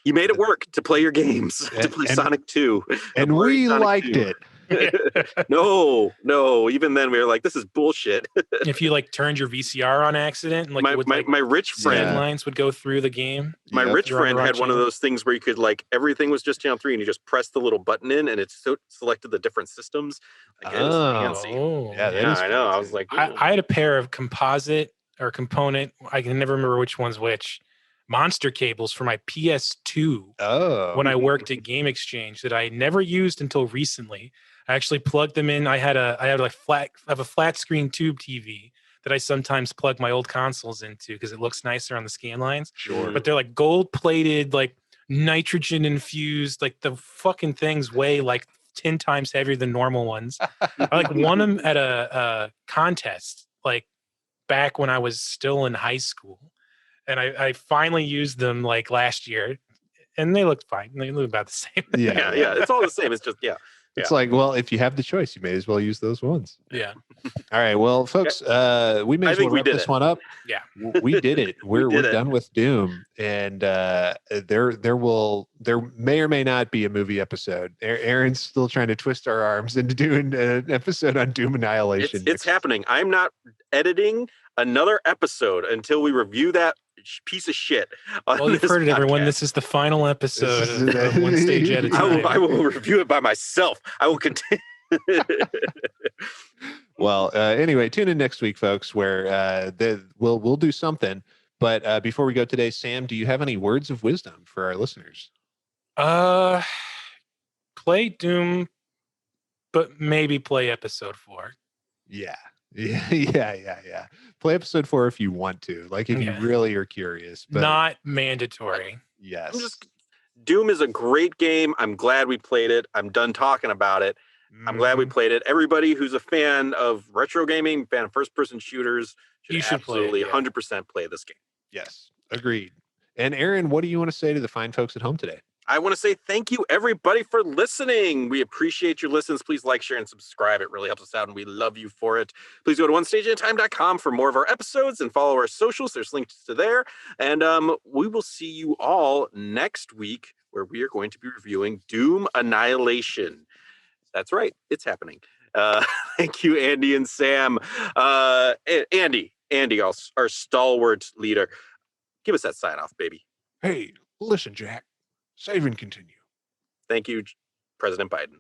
You made it work to play your games, to play Sonic 2. And we liked it. No. Even then, we were like, "This is bullshit." If you like turned your VCR on accident, and like my rich friend lines would go through the game. My rich friend had one of those things where you could like everything was just channel 3, and you just press the little button in, and it selected the different systems. Like, fancy. Yeah, I know. I was like, I had a pair of composite or component. I can never remember which one's which. Monster cables for my PS2 when I worked at Game Exchange that I never used until recently. I actually plugged them in. I have a flat screen tube TV that I sometimes plug my old consoles into because it looks nicer on the scan lines. Sure. But they're like gold plated, like nitrogen infused, like the fucking things weigh like 10 times heavier than normal ones. I like won them at a contest like back when I was still in high school. And I finally used them like last year, and they looked fine. They look about the same. Yeah. It's all the same. It's just It's like, well, if you have the choice, you may as well use those ones. Yeah. All right. Well, folks, we may as well wrap this one up. Yeah. We did it. We're done with Doom, and there may or may not be a movie episode. Aaron's still trying to twist our arms into doing an episode on Doom Annihilation. It's happening. I'm not editing another episode until we review that piece of shit. Well, you've heard it, everyone. This is the final episode of One Stage at a Time. I will review it by myself. I will continue. Well, anyway, tune in next week, folks, where we'll do something. But before we go today, Sam, do you have any words of wisdom for our listeners? Play Doom, but maybe play episode 4. Yeah. Play episode 4 if you want to, like if you really are curious, but not mandatory. Yes. Doom is a great game. I'm glad we played it. I'm done talking about it. I'm glad we played it. Everybody who's a fan of retro gaming, fan of first-person shooters, should absolutely play it, 100% play this game. Yes, agreed. And Aaron, what do you want to say to the fine folks at home today? I want to say thank you, everybody, for listening. We appreciate your listens. Please like, share, and subscribe. It really helps us out, and we love you for it. Please go to onestageatatime.com for more of our episodes and follow our socials. There's links to there. And we will see you all next week, where we are going to be reviewing Doom Annihilation. That's right. It's happening. Thank you, Andy and Sam. Andy, our stalwart leader. Give us that sign off, baby. Hey, listen, Jack. Save and continue. Thank you, President Biden.